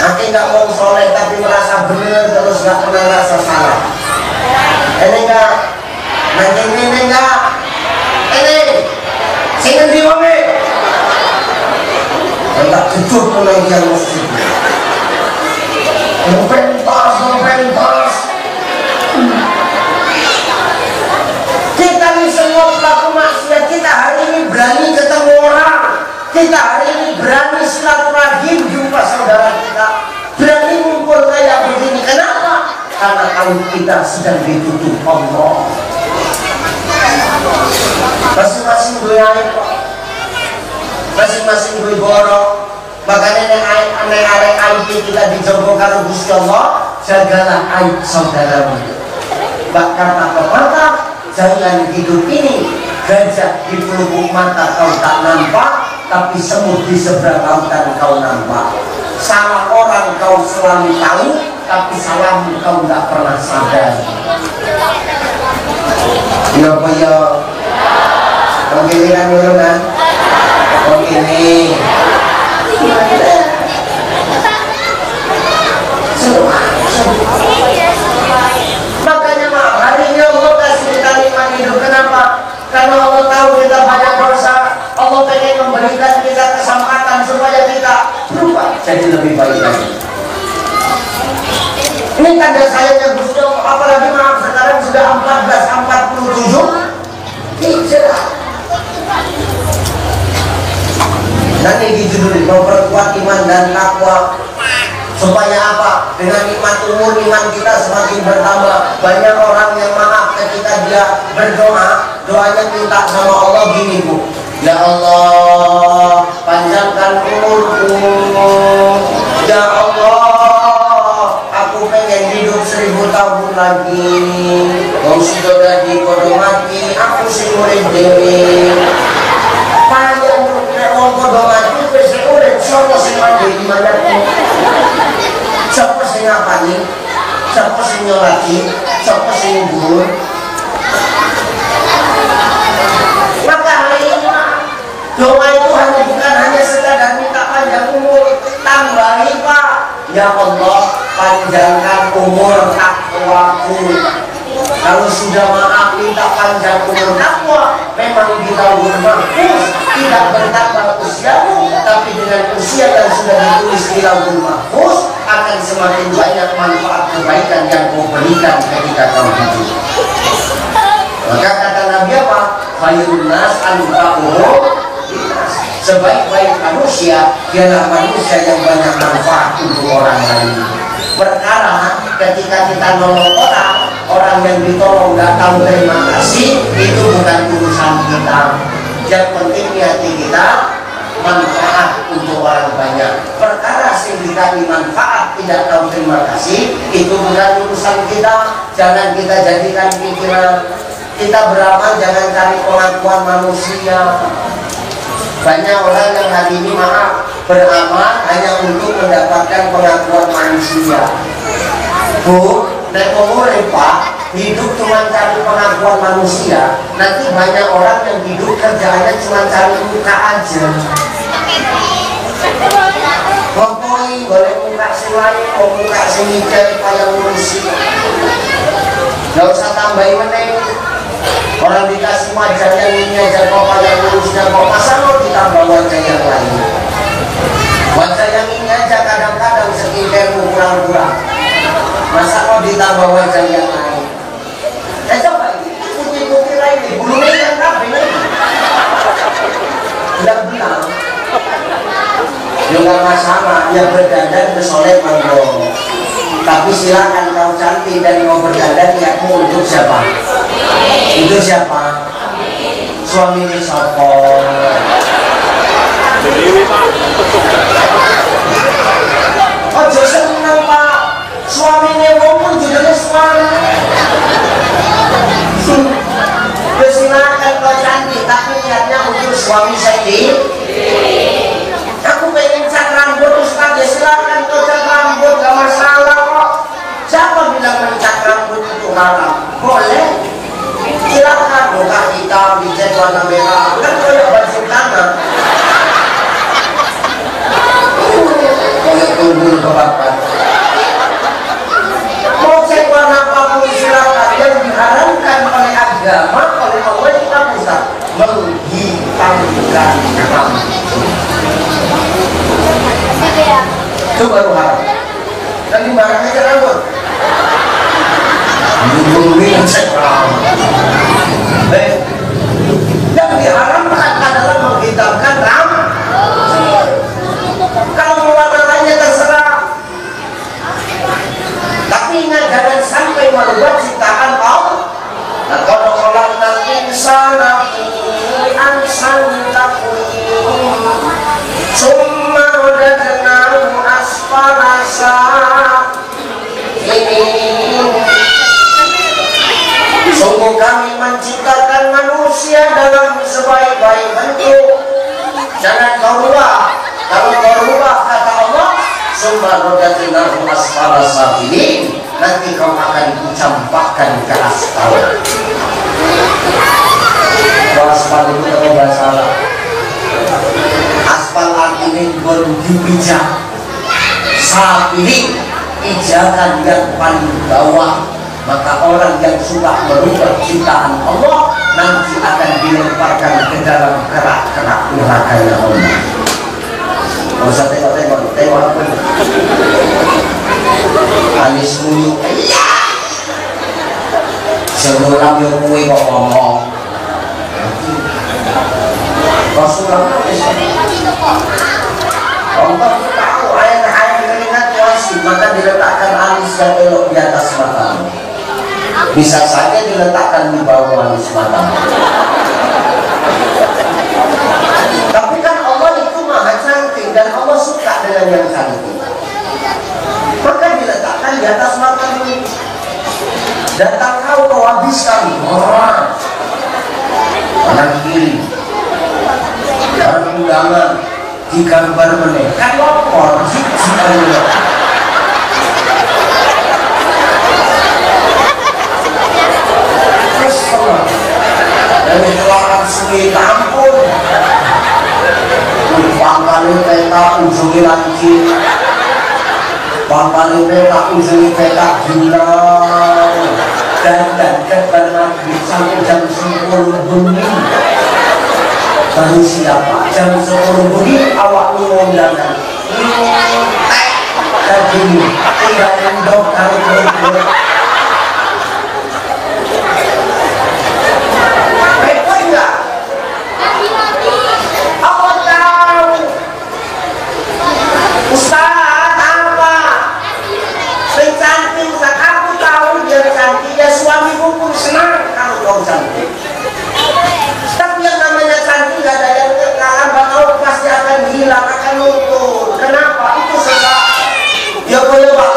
[SPEAKER 1] Nanti nggak mau soleh tapi merasa benar terus nggak pernah merasa salah. Ini enggak, nanti ini enggak, ini sini di mana? Enggak cukup mulai yang mesti. Pentas. Kita ini semua pelaku maksiat. Kita hari ini berani ketemu orang. Kita hari ini berani silaturahim jumpa saudara kita. Berani ngumpul kayak begini. Kenapa? Karena kalau kita sedang ditutup Allah. Masing-masing gue air kok. Masing-masing gue borok. Makanya yang arek aib kita dijogo karo Gusti Allah, jagalah aib saudaramu. Bahkan mata jangan hidup ini gajah di pelupuk mata kau tak nampak, tapi semut di seberang lautan kau nampak. Salah orang kau selalu tahu, tapi salahmu kau nggak pernah sadar. Ya apa ya? Oke ini kan dulu kan? Oke nih. Makanya hari ini Allah kasih kita nikmat hidup. Kenapa? Karena Allah tahu kita banyak dosa. Allah pengen memberikan kita kesempatan supaya kita berubah jadi lebih baik lagi. Ini tanda sayangnya Gusti Allah. Apalagi maaf sekarang sudah 14:47 hijrah. Nanti dijudul memperkuat iman dan takwa. Supaya apa? Dengan nikmat umur, iman kita semakin bertambah. Banyak orang yang maaf ketika dia berdoa, doanya minta sama Allah gini Bu, ya Allah panjangkan umurku, ya Allah aku pengen hidup 1000 tahun lagi. Wong sudah di kodo mati, aku sing urip dhewe. Panjang wong kodo mati wis urip sapa sing mati di mana? Siapa sing ngapani? Siapa sing nyolati? Siapa sing ngubur? Maka hari ini doa itu bukan hanya sekadar minta panjang umur, tambahi Pak. Ya Allah, panjangkan umur takwaku. Kalau sudah maaf minta panjang umur takwa, memang di lauhul mahfuz tidak bertambah usiamu, tapi dengan usia yang sudah ditulis di lauhul mahfuz akan semakin banyak manfaat kebaikan yang kau berikan ketika kau hidup. Maka kata Nabi apa? Khairun nas anfa'uhum. Sebaik-baik manusia ialah manusia yang banyak manfaat untuk orang lain. Perkara ketika kita nolong orang yang ditolong nggak tahu terima kasih, itu bukan urusan kita. Yang penting hati kita manfaat untuk orang banyak. Perkara sing kita manfaat tidak tahu terima kasih, itu bukan urusan kita. Jangan kita jadikan pikiran. Kita beramal jangan cari pengakuan manusia. Banyak orang yang hari ini maaf beramal hanya untuk mendapatkan pengakuan manusia. Bu, nek umur Pak, hidup cuma cari pengakuan manusia. Nanti banyak orang yang hidup kerjaannya cuma cari muka aja. Pokoknya boleh muka selain, mau muka semikir kayak ngurusi. Gak usah tambahin meneng. Orang dikasih wajah yang ini aja kok kayak ngurusnya kok, masa mau ditambah wajah yang lain? Wajah yang ini aja kadang-kadang skincare kurang-kurang, masa mau ditambah wajah yang lain? Coba ini putih-putih lain nih, bulunya yang rapi nih, bilang-bilang juga masalah, ya berdandan bersolek monggo. Tapi silakan kau cantik dan mau berdandan niatmu untuk siapa? Itu siapa? Suami ini siapa? Ojo seneng Pak, suami ini wong juga suami. Silakan kau cantik, tapi niatnya untuk suami sendiri. Aku pengen cat rambut Ustaz, ya silakan kau cat rambut, gak masalah kok. Siapa bilang mencat rambut itu haram? Boleh. Silakan muka hitam dicat warna merah, kan kayak baju tanah. Kayak tubuh kebakar. Mau cat warna apapun silakan. Yang diharamkan oleh agama, oleh Allah kita bisa menghitamkan rambut. Itu baru haram. Dan dimarahin aja rambut. Yang diharamkan adalah menghitamkan rambut. Kalau mewarnanya terserah, tapi ingat jangan sampai merubah ciptaan Allah. Kalau khalaqnal insana fi ahsani taqwim, summa radadnahu asfala safilin. Sungguh kami menciptakan manusia dalam sebaik-baik bentuk. Jangan kau rubah. Kalau kau rubah kata Allah, summa radadnahu asfala safilin, nanti kau akan dicampakkan ke aspal. Aspal itu kalau nggak salah, aspal artinya baru dipijak. Safilin, pijakan yang paling bawah. Maka orang yang suka merubah ciptaan Allah nanti akan dilemparkan ke dalam kerak-kerak nerakanya Allah. Gak usah tengok-tengok, tengok apa? Alis muyuk, iya. Sebulan yang kue kok ngomong. Rasulullah Allah tahu air keringat wasit, maka diletakkan alis yang elok di atas matamu. Bisa saja diletakkan di bawah alis matamu. Tapi kan Allah itu maha cantik dan Allah suka dengan yang cantik. Maka diletakkan di atas matamu. Datang kau habiskan orang kanan kiri, kanan undangan, digambar meneh kan lapor,
[SPEAKER 2] ujungi lancip, pampali petak ujungi petak gilau, dan karena sampai jam 10 bunyi. Baru siapa? Jam 10 bunyi awak ngomongkan. Tadi tinggal endok kali berikut. Repot enggak? Apa tahu? Ustaz apa? Cantik Ustaz, aku tahu dia cantik. Ya suamiku pun senang kalau kau cantik. Tapi yang namanya cantik gak ada yang kekalan, bakal pasti akan hilang, akan luntur. Kenapa? Itu susah. Ya boleh Pak.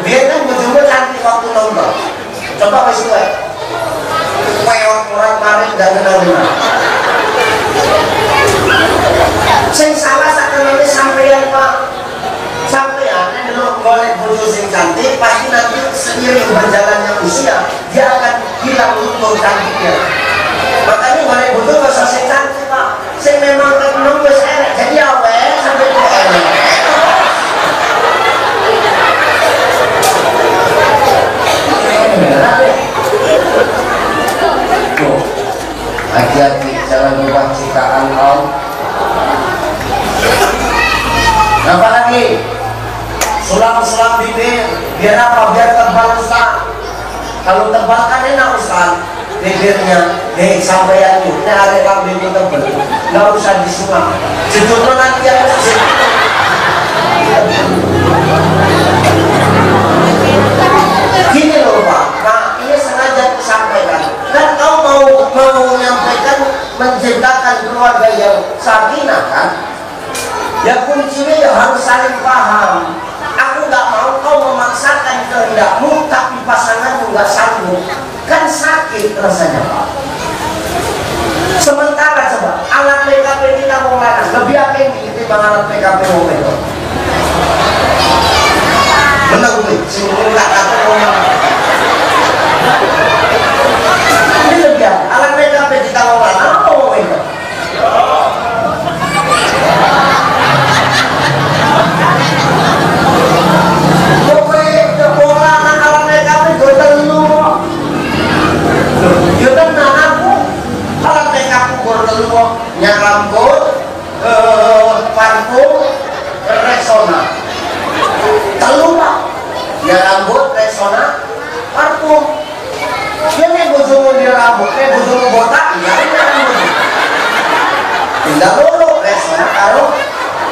[SPEAKER 2] Dia kan betul-betul cantik waktu nonton. Coba kasih gue. Peot orang marin gak kenal-kenal. Saya salah satu nanti sampeyan Pak. Sampeyan yang dulu boleh butuh sing cantik, pasti nanti seiring berjalannya usia dia akan hilang luntur cantiknya. Makanya boleh butuh gak usah sing cantik Pak. Sing memang ketemu wis enak, jadi awet sampai itu enak.
[SPEAKER 1] Hati-hati jangan lupa ciptaan kau. Apa lagi? Sulam-sulam bibir biar apa? Biar tebal Ustaz. Kalau tebal kan enak Ustaz. Bibirnya sampai ini ada kambing tebal. Nggak usah disulam. Judulnya nanti yang gini loh Pak. Nah ini sengaja disampaikan. Kan kau mau menyampaikan menciptakan keluarga yang sakinah kan? Ya kuncinya ya harus saling paham. Aku nggak mau kau memaksakan kehendakmu tapi pasanganmu nggak sanggup. Kan sakit rasanya Pak. Sementara coba alat PKP kita mau larang, lebih apa yang ditimbang alat PKP mau itu? Menang gue, semua nggak takut ngomong. Ini lebih apa? Alat PKP kita mau larang, apa mau itu? Rambut, parfum, resona, telu Pak. Ya rambut, resona, parfum. Ini bujumu di rambut, ini bujumu botak, ya ini rambut. Tidak dulu resona karo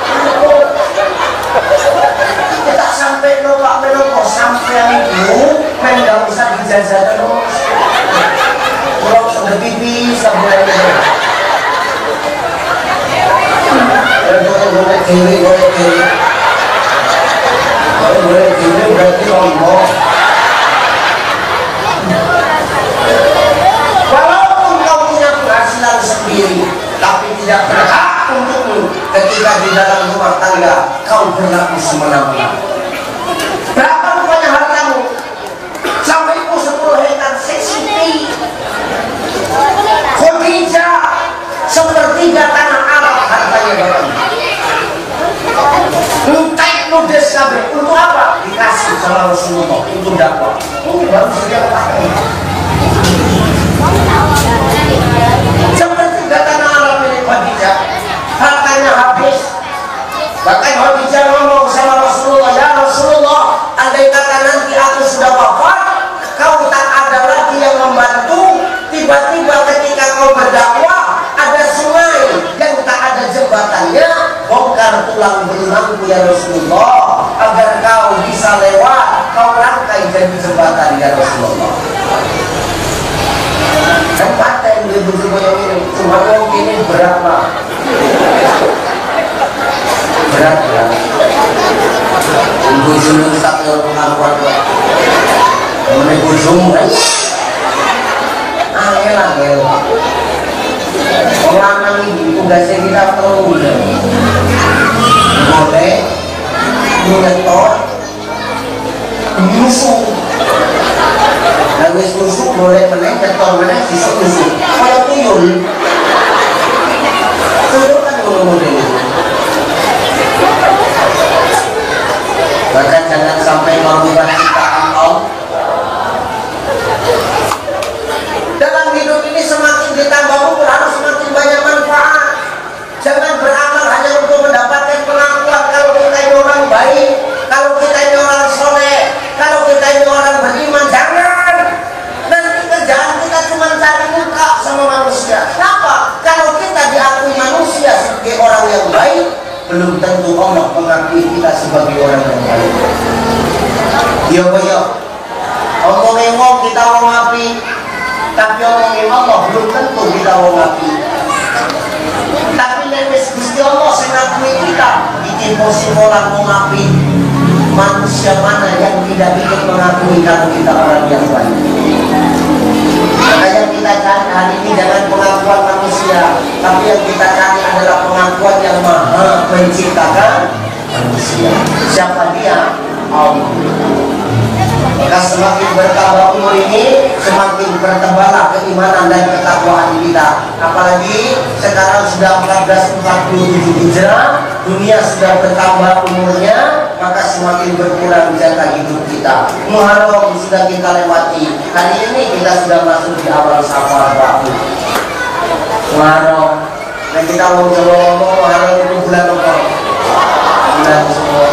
[SPEAKER 1] parfum. Kita sampai Pak menopos sampai itu, tidak usah dijajah terus. Kalau sudah pipis, sampai itu. Boleh kiri berarti lombok. Walaupun kau punya penghasilan sendiri, tapi tidak berhak untukmu ketika di dalam rumah tangga kau berlaku semena-mena. Berapa rupanya hartamu? Sampai 10 hektar CCTV. Khadijah sepertiga tanah Arab hartanya Bapak. Entek ludes kabeh untuk apa? Dikasih sama Rasulullah untuk dakwah. Ini baru saja pakai. Sepertiga tanah Arab ini Khadijah hartanya habis. Bahkan Khadijah ngomong sama Rasulullah, ya Rasulullah, andai kata nanti aku sudah wafat, kau tak ada lagi yang membantu. Tiba-tiba ketika kau berdakwah ada sungai yang tak ada jembatannya, bongkar tulang belulangku ya Rasulullah agar kau bisa lewat, kau rangkai jadi jembatan ya Rasulullah. Dan kata yang dia berjumlah ini cuma ngomong ini berapa? Berat. Ibu jumlah tak pengakuan ibu jumlah angel pengelanang ini tugasnya kita perlu boleh menyetor musuh dan musuh boleh menyetor musuh kalau tuyul tuyul kan ngomong ini
[SPEAKER 2] belum tentu Allah mengakui kita sebagai orang yang baik. Iya boyo, omongin wong kita wong api, tapi omongin Allah belum tentu kita wong api. Tapi lewes Gusti Allah sing ngakui kita, iki posisi orang wong api. Manusia mana yang tidak ingin mengakui kalau kita orang yang baik? Maka yang kita cari hari ini jangan pengakuan manusia, tapi yang kita cari adalah pengakuan yang Maha menciptakan manusia. Siapa dia? Allah. Maka semakin bertambah umur ini, semakin bertambahlah keimanan dan ketakwaan kita. Apalagi sekarang sudah 1447 Hijrah, dunia sudah bertambah umurnya, maka semakin berkurang jatah hidup kita. Muharram sudah kita lewati. Hari ini kita sudah masuk di awal Safar baru. Muharram. Dan kita mau ngomong Muharram itu bulan apa? Bulan Syuro.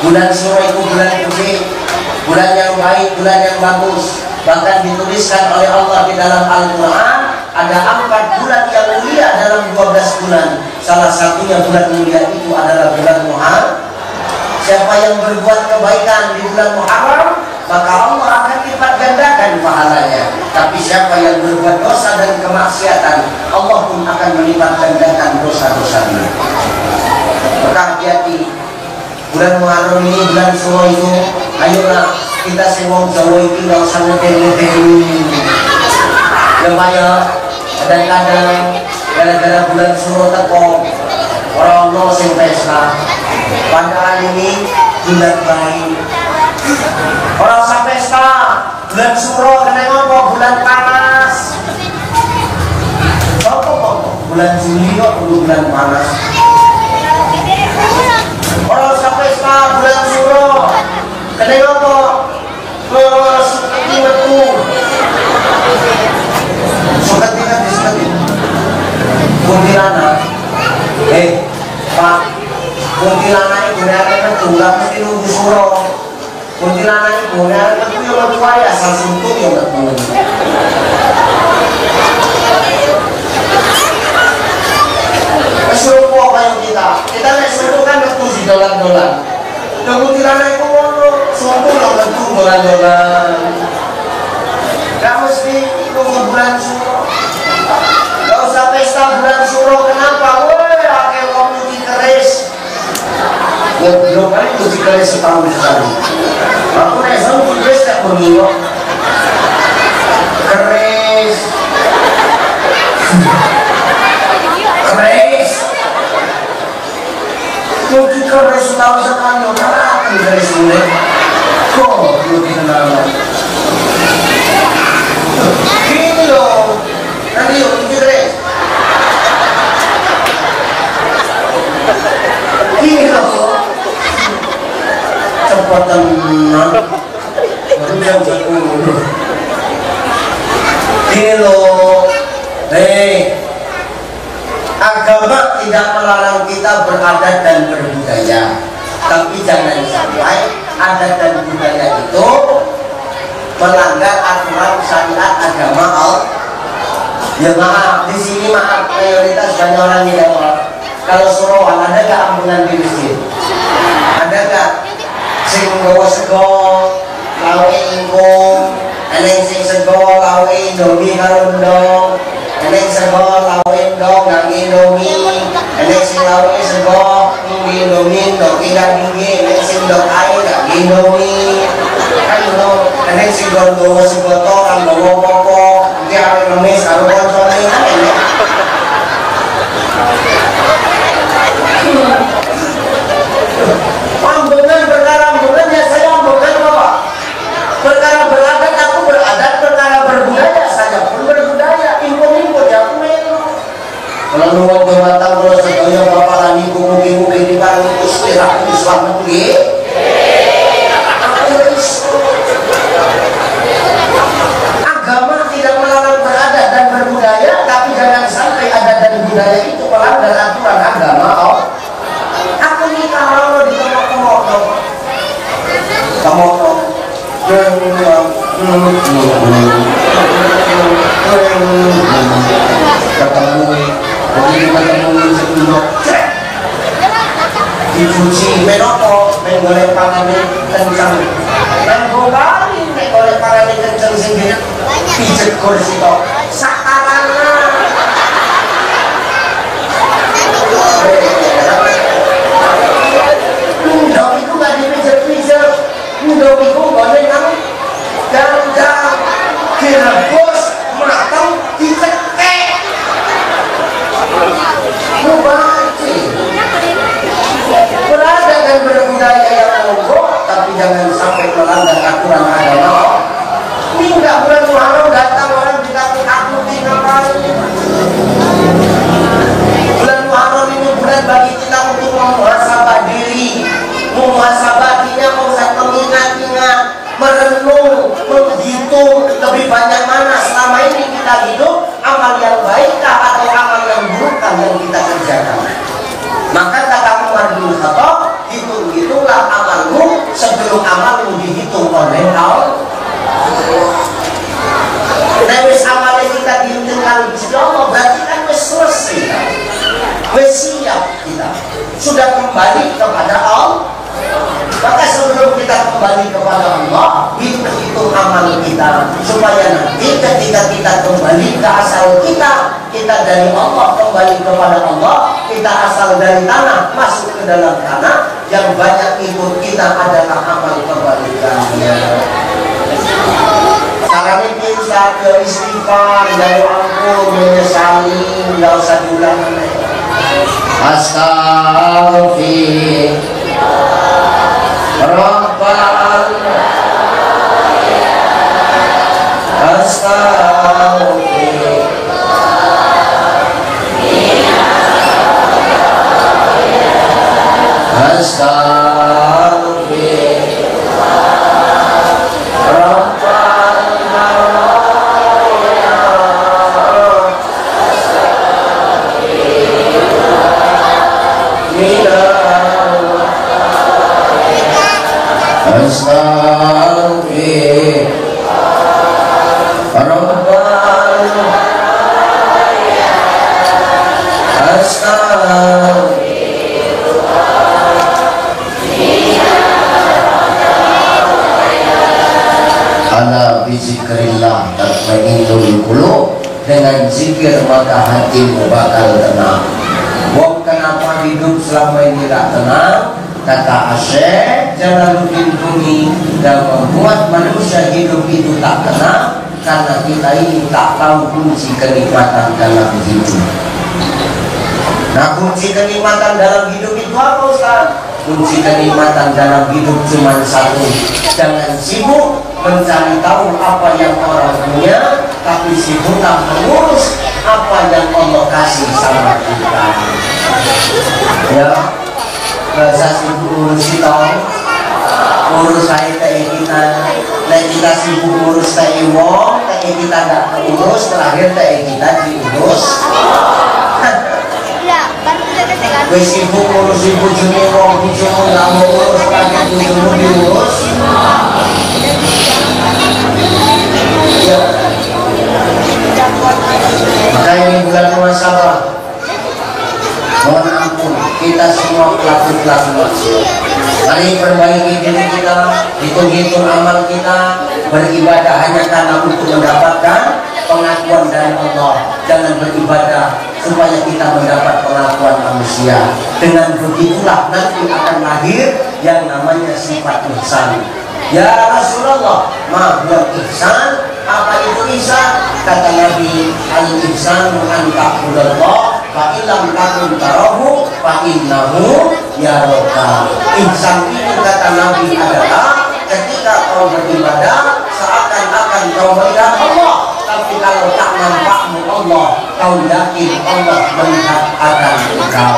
[SPEAKER 2] Bulan Syuro itu bulan suci, bulan yang baik, bulan yang bagus. Bahkan dituliskan oleh Allah di dalam Al-Quran, ada 4 bulan yang mulia dalam 12 bulan. Salah satunya bulan mulia itu adalah bulan Muharram. Siapa yang berbuat kebaikan di bulan Muharram, maka Allah akan lipat gandakan pahalanya. Tapi siapa yang berbuat dosa dan kemaksiatan, Allah pun akan melipat gandakan dosa-dosanya. Maka hati-hati, bulan Muharram ini, bulan Syuro itu, ayolah kita semua Jawa itu nggak usah ngedeng-ngedeng. Lumayan, kadang-kadang gara-gara bulan Syuro teko orang no sing pesta. Padahal ini bulan baik. Orang usah pesta, bulan Syuro kena ngopo, bulan panas. Kok bulan Juli kok bulan panas. Orang usah pesta, bulan Syuro kena ngopo, suket metu. Suket kan disebut kuntilanak. Pak, kuntilanak itu benar metu, nggak mesti nunggu Syuro. Kuntilanak itu benar metu yang metu aja, asal suntuk yang metu. Suruh apa yang kita lihat suntuk kan metu di dolan-dolan. Dan kuntilanak itu suntuk yang metu dolan-dolan. Gak mesti nunggu bulan Syuro. Gak usah pesta bulan Syuro. Kenapa? Woi, akhir wong cuci keris. Belum kali cuci keris setahun sekali. Aku nek sama cuci keris tak berminggu. Keris. Keris. Cuci keris setahun sekali. Karena akan keris mulai. Kok belum dikenal? Gini loh, nanti yuk cuci keris. Gini loh, cepat tenang. Gini loh, agama tidak melarang kita beradat dan berbudaya, tapi jangan sampai adat dan budaya itu melanggar aturan syariat agama Allah. Ya maaf, di sini maaf, mayoritas banyak orang yang kalau Suruhan ada gak ambulan di masjid? Ada gak? Sing bawa sego, lawe ingkung, eneng sing sego, lawe indomie karundong, eneng sego, lawe indong, ngangge indomie, eneng sing lawe sego, ngangge indomie, ndok ikan tinggi, eneng sing ndok air, ngangge indomie. Kan lo, eneng sing bawa sego to, kan bawa popo, nanti hari remis, kalau konsol ini kan enak. Ambulan perkara ambulan ya saya ambulan bapak. Perkara beradat aku beradat, perkara berbudaya saya pun berbudaya. Info-info ya aku melu. Kalau nunggu jabatan kalau sedaya bapak lani kumu-kumu di barang istirahat Islam itu agama tidak melarang beradat dan berbudaya, tapi jangan sampai adat dan budaya itu melanggar aturan agama. Aku nikah kalau di tempat kamu ketemu jadi ketemu sebelum suci menopo menggolek pangannya kencang nanggo kali menggolek pangannya kencang sehingga pijet kursi to sakarana ndok itu gak dipijet-pijet ndok itu golek nang gang-gang direbus matang dicekek mubati berada dan berbudaya yang monggo tapi jangan sampai melanggar aturan agama. Ini enggak bulan Muharram datang orang ditakuti ngapain. Bulan Muharram ini bulan bagi kita untuk memuhasabah diri, memuhasabah dirinya, mengingat-ingat, merenung, menghitung lebih banyak mana selama ini kita hidup amal yang baikkah atau amal yang burukkah yang kita kerjakan. Maka kata Umar bin Khattab, hitung-hitunglah amalmu sebelum amalmu dihitung oleh Allah. Nah, wis amalnya kita dihitung kali Allah, berarti kan wis selesai, wis siap kita, sudah kembali kepada Allah. Maka sebelum kita kembali kepada Allah, hitung amal kita supaya nanti ketika kita kembali ke asal kita dari Allah kembali kepada Allah, kita asal dari tanah masuk ke dalam tanah, yang banyak ikut kita adalah amal kebalikannya. Caranya kita ke istighfar, dari ampun, menyesali, nggak usah diulang. Astaghfirullah Rabbal Astaghfirullah Ala bizikrillah tatma'innul qulub, dengan zikir maka hatimu bakal tenang. Wong kenapa hidup selama ini tak tenang? Kata Syekh Jalaluddin Rumi, dan membuat manusia hidup itu tak tenang karena kita ini tak tahu kunci kenikmatan dalam hidup. Nah, kunci kenikmatan dalam hidup itu apa, Ustaz? Kunci kenikmatan dalam hidup cuma satu. Jangan sibuk mencari tahu apa yang orang punya, tapi sibuklah mengurus apa yang Allah kasih sama kita. Ya, bahasa sibuk urus kita, urus saya kayak kita. Nah, kita sibuk urus kayak wong, kayak kita nggak urus, terakhir kayak kita diurus. Wes sibuk urus ibu juni wong, bujumu nggak mau urus, terakhir bujumu diurus. Ya. Maka ini bulan muhasabah. Mohon ampun, kita semua pelaku-pelaku maksiat. Mari perbaiki diri kita, hitung-hitung amal kita, beribadah hanya karena untuk mendapatkan pengakuan dari Allah. Jangan beribadah supaya kita mendapat pengakuan manusia. Dengan begitulah nanti akan lahir yang namanya sifat ihsan. Ya Rasulullah, ma huwa ihsan? Apa itu ihsan? Kata Nabi, al-ihsan an ta'budallah fa illam takun tarahu fa innahu yaraka. Ihsan itu kata Nabi adalah ketika kau beribadah seakan-akan kau melihat Allah, tapi kalau tak nampakmu Allah, kau yakin Allah melihat akan engkau.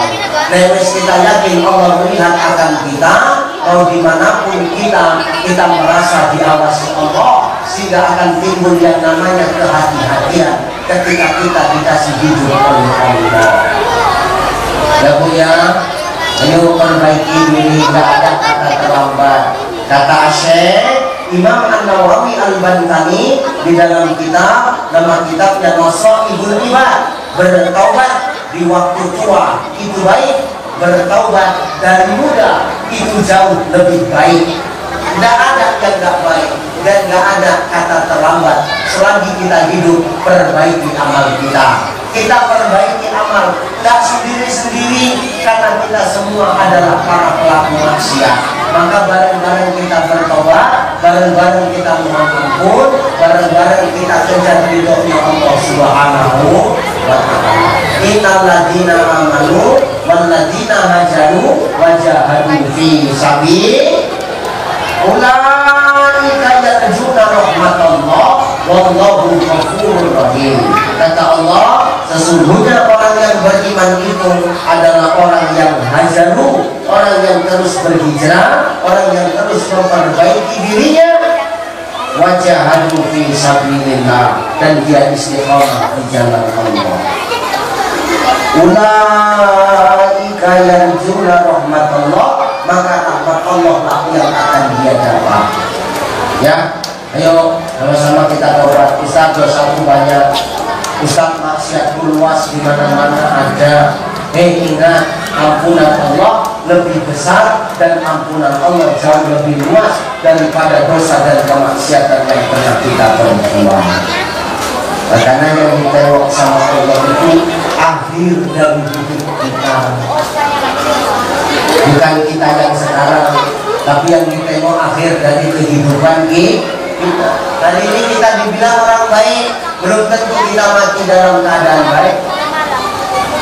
[SPEAKER 2] Lewis kita yakin Allah melihat akan kita, mau dimanapun kita merasa diawasi Allah, sehingga akan timbul yang namanya kehati-hatian ketika kita dikasih hidup oleh Allah. Ya Bu ya, ayo perbaiki diri, tidak ada kata terlambat. Kata Syekh Imam An-Nawawi Al-Bantani di dalam kitab, nama kitabnya Nasa'ibul Ibad, bertaubat di waktu tua itu baik, bertaubat dari muda itu jauh lebih baik. Tidak ada yang gak baik dan gak ada kata terlambat. Selagi kita hidup, perbaiki amal kita. Kita perbaiki amal, tidak sendiri-sendiri, karena kita semua adalah para pelaku maksiat. Maka bareng-bareng kita bertobat, bareng-bareng kita mohon ampun, bareng-bareng kita kejar ridhonya Allah Subhanahu wa ta'ala. Innal ladzina amanu wal ladzina hajaru wa jahadu fi sabil ulaika yarjuna rahmatallah wallahu ghafurur rahim. Kata Allah, sesungguhnya orang yang beriman itu adalah orang yang hajaru, orang yang terus berhijrah, orang yang terus memperbaiki dirinya, wajahadu fi sabilillah, dan dia istiqamah di jalan Allah. Ulaika yarjuna rahmatullah, maka rahmat Allah lah yang akan dia dapat. Ya, ayo sama-sama kita taubat. Ustaz, dosaku banyak. Ustaz, maksiatku luas, di mana-mana ada. Ingat, ampunan Allah lebih besar dan ampunan Allah jauh lebih luas daripada dosa dan kemaksiatan yang pernah kita perbuat. Karena yang ditengok sama Allah itu akhir dari hidup kita, bukan kita yang sekarang, tapi yang ditengok akhir dari kehidupan kita. Hari ini kita dibilang orang baik, belum tentu kita mati dalam keadaan baik.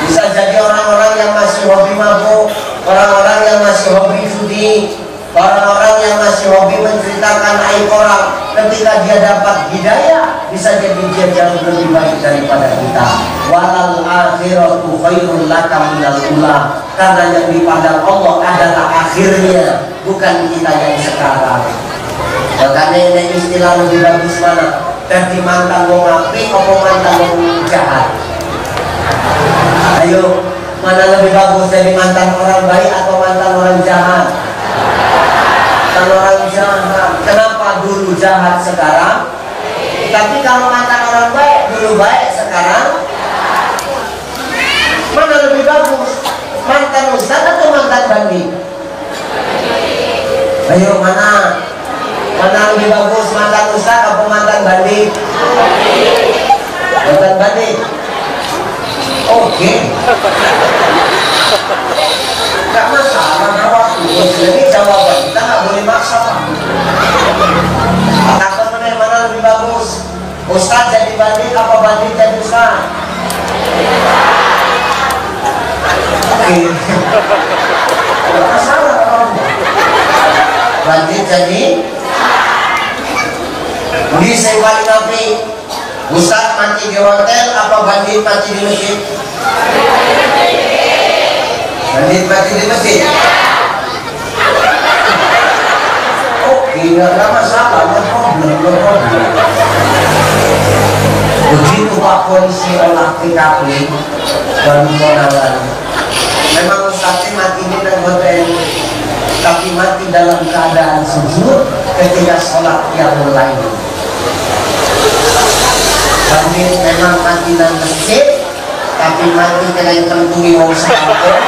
[SPEAKER 2] Bisa jadi orang-orang yang masih hobi mabuk, orang-orang yang masih hobi judi, orang-orang yang masih hobi menceritakan aib orang, ketika dia dapat hidayah, bisa jadi dia jauh lebih baik daripada kita. Walal akhiratu khairul laka minal ula, karena yang di padang Allah adalah akhirnya, bukan kita yang sekarang. Makanya ini istilah lebih bagus mana? Jadi mantan wong apik apa mantan wong jahat? Ayo, mana lebih bagus, jadi mantan orang baik atau mantan orang jahat? Mantan orang jahat. Kenapa dulu jahat sekarang? Tapi kalau mantan orang baik, dulu baik sekarang, mana lebih bagus? Mantan ustaz atau mantan bandit? Ayo, mana? Mana lebih bagus, mantan ustaz atau mantan bandit? Mantan bandit. Oke. Gak masalah jawab. Jadi jawaban kita gak boleh maksa. Takut mana lebih bagus, ustaz jadi bandit apa bandit jadi ustaz? Oke. Gak masalah kalau bandit jadi. Di sewali nabi, ustaz mati di hotel apa bandit mati di masjid? Bandit mati di masjid. Oke, nggak masalah, no problem. Begitu Pak Polisi olah TKP baru kenalan. Memang ustaznya mati di hotel, tapi mati dalam keadaan sujud ketika sholat yang mulai. Bandit memang mati dalam masjid, tapi mati kena yang tentuin wong sekampung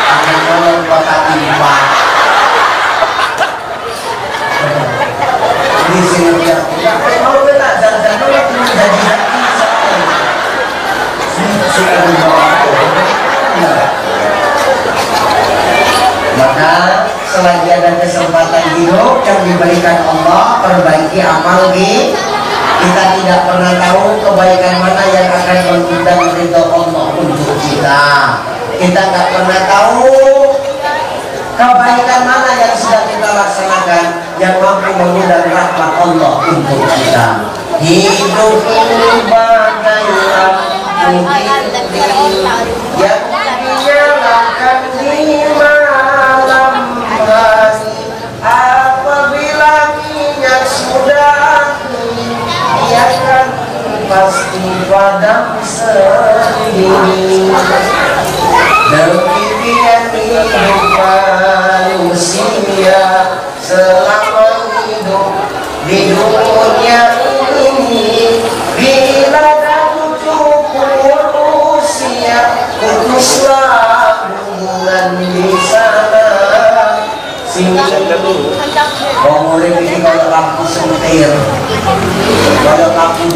[SPEAKER 2] akan nolong kota timpa. Di sini dia mau kita jangan jadi maka selagi ada kesempatan hidup yang diberikan Allah, perbaiki amal kita tidak pernah tahu kebaikan mana yang akan mengundang ridho Allah untuk kita. Kita nggak pernah tahu kebaikan mana yang sudah kita laksanakan yang mampu mengundang rahmat Allah untuk kita. Hidup ini bagai lampu yang dinyalakan di malam hari, apabila minyak sudah dia kan pasti padam sendiri. Demikian hidup manusia selama hidup di dunia ini. Bila dah cukup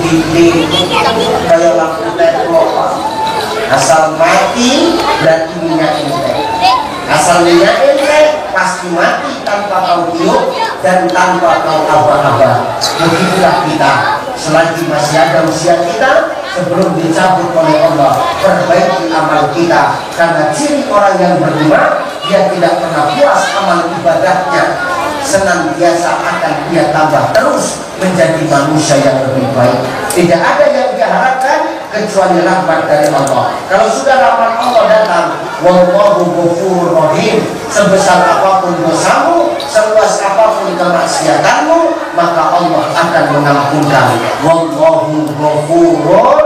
[SPEAKER 2] dinding kayak lampu tembok. Asal mati berarti minyak ente. Asal minyak ente pasti mati tanpa kau tiup dan tanpa kau aba-aba. Begitulah kita selagi masih ada usia kita sebelum dicabut oleh Allah. Perbaiki amal kita, karena ciri orang yang beriman dia tidak pernah puas amal ibadahnya, senantiasa akan dia tambah terus menjadi manusia yang lebih baik. Tidak ada yang dia harapkan kecuali rahmat dari Allah. Kalau sudah rahmat Allah datang, wallahu ghafurur rahim, sebesar apapun dosamu, seluas apapun kemaksiatanmu, maka Allah akan mengampunkan. Wallahu ghafurur,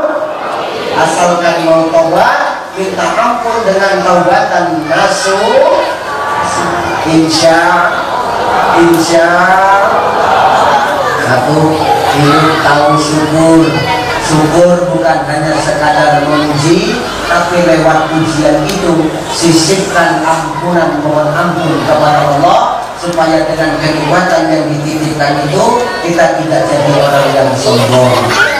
[SPEAKER 2] asalkan mau taubat, minta ampun dengan taubatan nasuh. Insya satu, hidup tahu syukur. Syukur bukan hanya sekadar memuji, tapi lewat ujian itu sisipkan ampunan, mohon ampun kepada Allah, supaya dengan kenikmatan yang dititipkan itu kita tidak jadi orang yang sombong.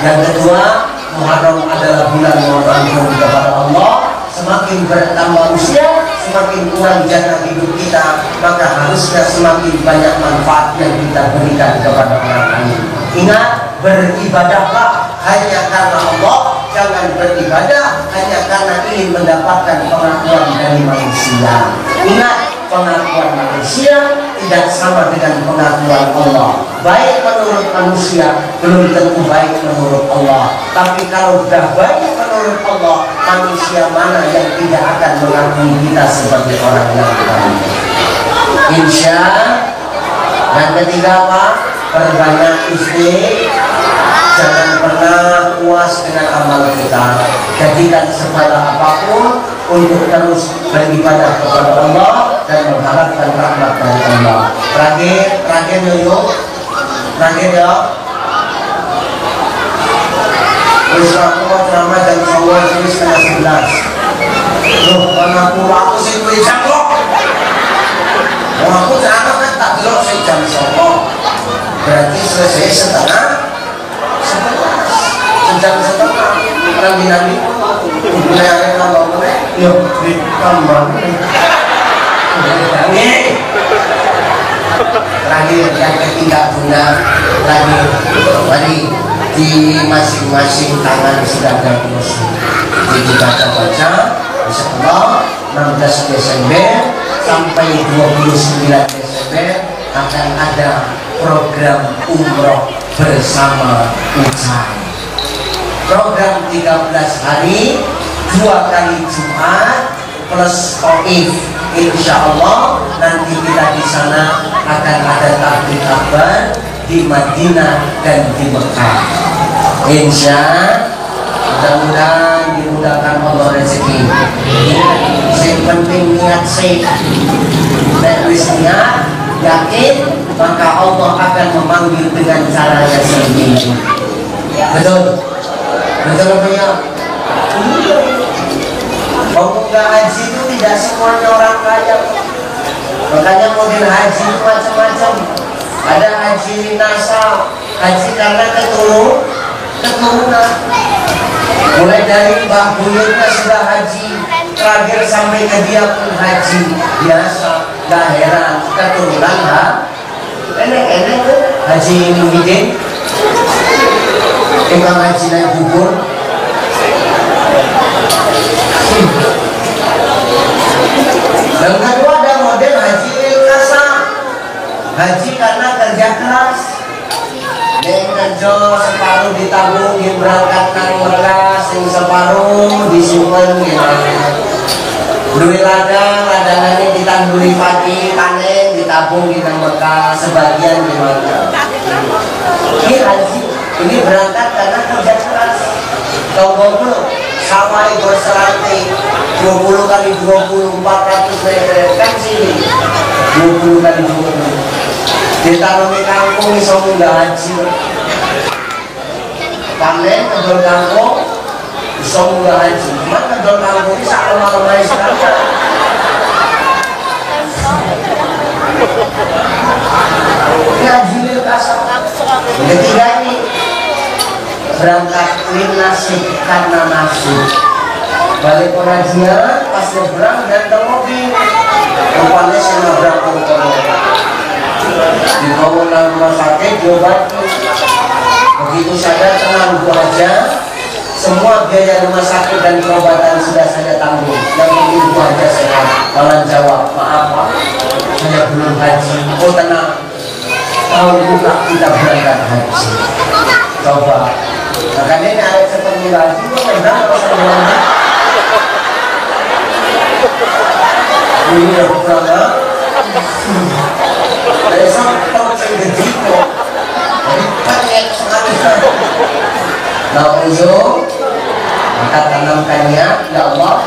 [SPEAKER 2] Yang kedua, Muharram adalah bulan mohon ampun kepada Allah. Semakin bertambah usia, semakin kurang jatah hidup kita, maka harusnya semakin banyak manfaat yang kita berikan kepada orang lain. Ingat, beribadahlah hanya karena Allah, jangan beribadah hanya karena ingin mendapatkan pengakuan dari manusia. Ingat, pengakuan manusia tidak sama dengan pengakuan Allah. Baik menurut manusia belum tentu baik menurut Allah. Tapi kalau sudah baik menurut Allah, manusia mana yang tidak akan mengakui kita sebagai orang yang baik? Insya. Dan ketiga apa? Perbanyak istighfar. Jangan pernah puas dengan amal kita. Jadikan sepada apapun untuk terus beribadah kepada Allah dan mengharapkan rahmat dari Allah. Terakhir yuk. Terakhir ya. Aku mau ceramah jam 9:30. Loh, karena aku sih tulisan kok. Aku ceramah kan tak delok sih jam 9. Berarti selesai setengah 11. Jam setengah. Nabi mulai nambah mulai. Yuk, ditambah. Terakhir yang ketiga Bunda tadi di masing-masing tangan sudah ada brosur. Jadi baca-baca, insyaallah 16 Desember sampai 29 Desember akan ada program umroh bersama Ucai. Program 13 hari, 2 kali Jumat plus Taif. Insya Allah nanti kita di sana akan ada takbir akbar di Madinah dan di Mekah. Insya mudah-mudahan dimudahkan Allah rezeki. Yang penting niat sih. Dan niat yakin, maka Allah akan memanggil dengan caranya sendiri. Betul? Betul apa ya? Pemuda haji itu tidak semuanya orang kaya. Makanya model haji itu macam-macam. Ada haji nasab, haji karena keturunan. Mulai dari mbak buyutnya sudah haji, terakhir sampai ke dia pun haji biasa, gak heran keturunan enek tuh haji Muhyiddin, tukang haji naik bubur. Yang kedua ada model haji ilkasa, haji karena kerja keras. Yang kerja separuh ditabung diberangkatkan beras, yang separuh disimpan gimana. Duit ladangannya ditanduri pagi, panen ditabung di Mekah, sebagian gimana. Ini haji, ini berangkat karena kerja keras. Kau belum sawah berserantai 20 kali 20 400 meter kan sini 20 kali 20 ditaruh di kampung iso nggak haji panen kedol kampung iso nggak haji cuman kedol kampung ini sak lemah-lemah sekalian. Ini haji kasar. Ketiga ini berangkat nasib karena nasib. Balik pengajian pas nyebrang dan mobil rupanya saya nyebrang motor dibawa rumah sakit diobati. Begitu sadar tenang Bu aja, semua biaya rumah sakit dan pengobatan sudah saya tanggung. Yang penting Bu aja sehat. Malah jawab, maaf Pak, saya belum haji. Oh tenang, tahun buka kita berangkat haji. Coba makanya ini ayat seperti haji kok nyebrang kalau saya bilang ini ya berapa? Besok tahun segede kok. Jadi pakai sekali. Nah uzur, maka tanamkannya, ya Allah,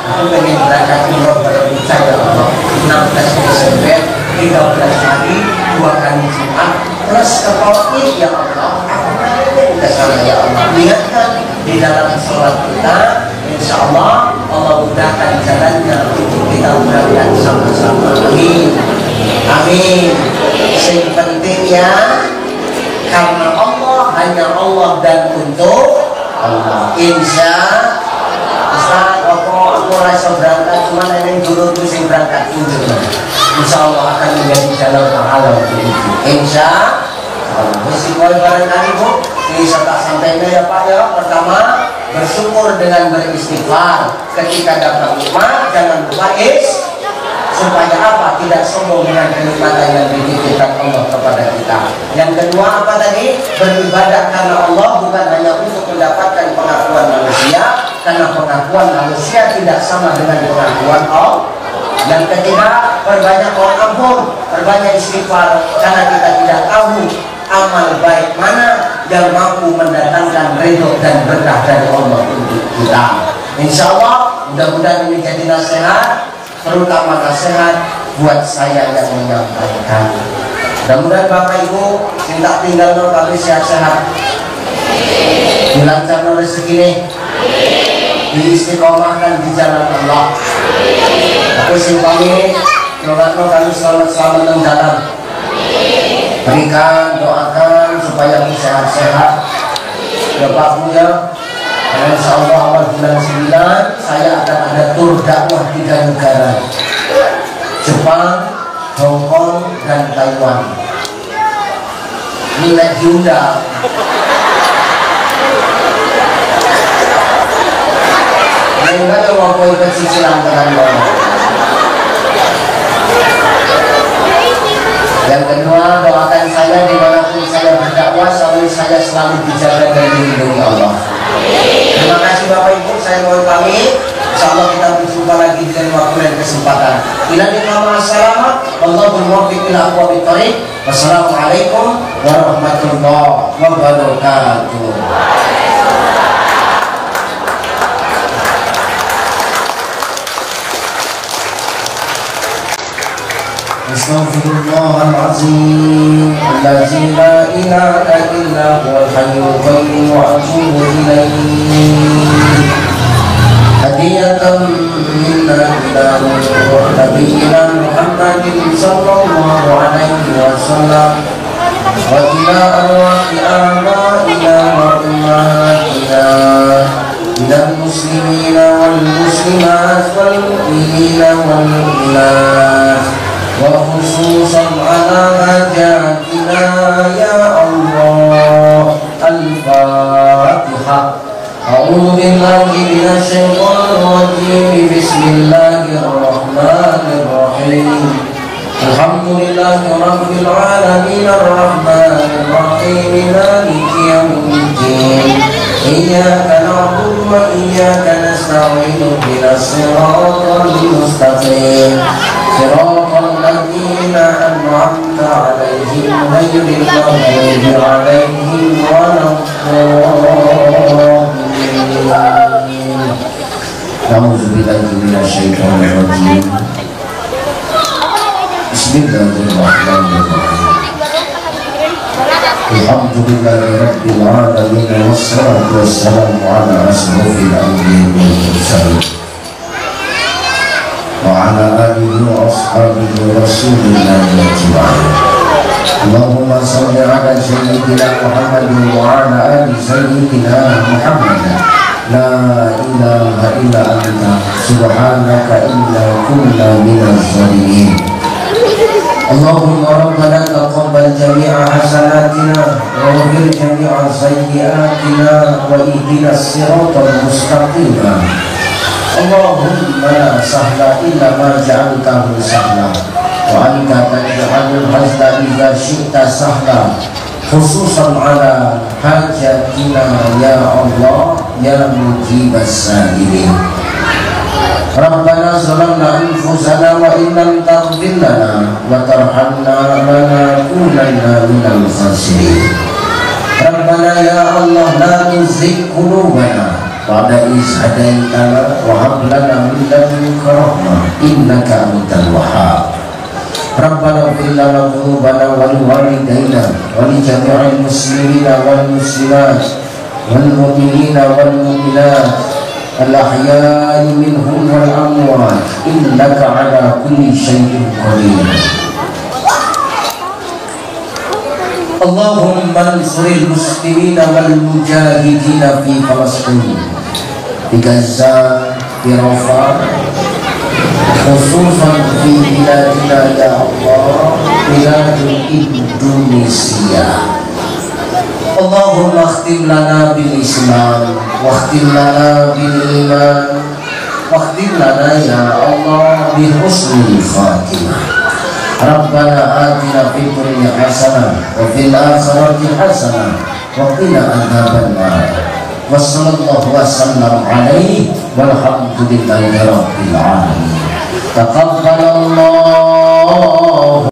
[SPEAKER 2] aku pengen berangkat umroh berbicara ya Allah. 16 Desember, 13 hari, 2 kali Jumat, plus kepala Id ya Allah. Aku pengen ke sana ya Allah. Lihatkan di dalam sholat kita. Insya Allah Allah mudahkan jalannya untuk kita berangkat sama-sama. Amin. Amin. Yang penting ya, karena Allah, hanya Allah dan untuk Allah. Insya Ustaz, aku rasa berangkat cuma ini dulu terus yang berangkat dulu. Insya Allah akan menjadi jalan pahala untuk itu. Insya Allah. Mesti barangkali Bu, ini saya tak sampaikan ya Pak ya. Pertama, bersyukur dengan beristighfar. Ketika dapat nikmat jangan lupa supaya apa? Tidak sombong dengan kenikmatan yang dititipkan Allah kepada kita. Yang kedua apa tadi? Beribadah karena Allah, bukan hanya untuk mendapatkan pengakuan manusia, karena pengakuan manusia tidak sama dengan pengakuan Allah. Yang ketiga, perbanyak mohon ampun, perbanyak istighfar, karena kita tidak tahu amal baik mana yang mampu mendatangkan ridho dan berkah dari Allah untuk kita. Insya Allah mudah-mudahan ini jadi nasihat, terutama nasihat buat saya yang menyampaikan. Mudah-mudahan Bapak Ibu minta tinggal kami sehat-sehat, dilancarkan rezeki, diistiqomahkan di jalan Allah. Aku simpami doakan kami selamat-selamat dalam jalan. Berikan, doakan supaya aku sehat-sehat ya Pak Bu ya. Dan insya Allah awal bulan 9 saya akan ada tur dakwah 3 negara, Jepang, Hong Kong, dan Taiwan. Ini naik diundang. Ini enggak ada mau ikut cicilan dengan Allah. Yang kedua, doakan saya dimanapun saya berdakwah, saya selalu dijaga dan dilindungi Allah. Terima kasih Bapak Ibu, saya mohon pamit. Insyaallah kita berjumpa lagi di lain waktu dan kesempatan. Ila assalamat, wallahul muwaffiq ila aqwamit thoriq. Wassalamualaikum warahmatullahi wabarakatuh. Astaghfirullahaladzim Allazi la ilaha illa huwal hayyul qayyum wa atubu ilaihi. Hadiyatan minna ila nabiyina Muhammadin sallallahu alaihi wasallam wa ila arwahi abaina wa ummatina minal muslimina wal muslimat wal mu'minina wal mu'minat وخصوصا على حاجاتنا يا الله. الفاتحة. أعوذ بالله من الشيطان الرجيم. بسم الله الرحمن الرحيم. الحمد لله رب العالمين الرحمن الرحيم مالك يوم الدين. إياك نعبد وإياك نستعين اهدنا الصراط المستقيم صراط الذين أنعمت عليهم غير المغضوب عليهم ولا الضالين. أعوذ بالله من الشيطان الرجيم. بسم الله الرحمن الرحيم. الحمد لله رب العالمين والصلاة والسلام على أشرف الأنبياء والمرسلين وعلى آله وأصحابه ورسول الله أجمعين.
[SPEAKER 1] اللهم صل على سيدنا محمد وعلى آل سيدنا محمد. لا إله إلا أنت سبحانك إنا كنا من الظالمين. اللهم ربنا تقبل جميع حسناتنا واغفر جميع سيئاتنا واهدنا الصراط المستقيم. اللهم لا سهل إلا ما جعلته سهلا وأنت تجعل الحزن إذا شئت سهلا خصوصا على حاجاتنا يا الله يا مجيب السائلين. ربنا ظلمنا أنفسنا وإن لم تغفر لنا وترحمنا لنكونن من الخاسرين. ربنا يا الله لا تزغ قلوبنا بعد إذ هديتنا وهب لنا من لدنك رحمة إنك أنت الوهاب. ربنا اغفر لنا ذنوبنا ولوالدينا ولجميع المسلمين والمسلمات والمؤمنين والمؤمنات الأحياء منهم والأموات إنك على كل شيء قدير. اللهم انصر المسلمين والمجاهدين في فلسطين، في غزة، في رفح، خصوصا في بلادنا يا الله بلاد إندونيسيا. اللهم اختم لنا بالإسلام واختم لنا بالإيمان واختم لنا يا الله بحسن الخاتمة. ربنا آتنا في الدنيا حسنة وفي الآخرة حسنة وقنا عذاب النار. وصلى الله وسلم عليه والحمد لله رب العالمين. تقبل الله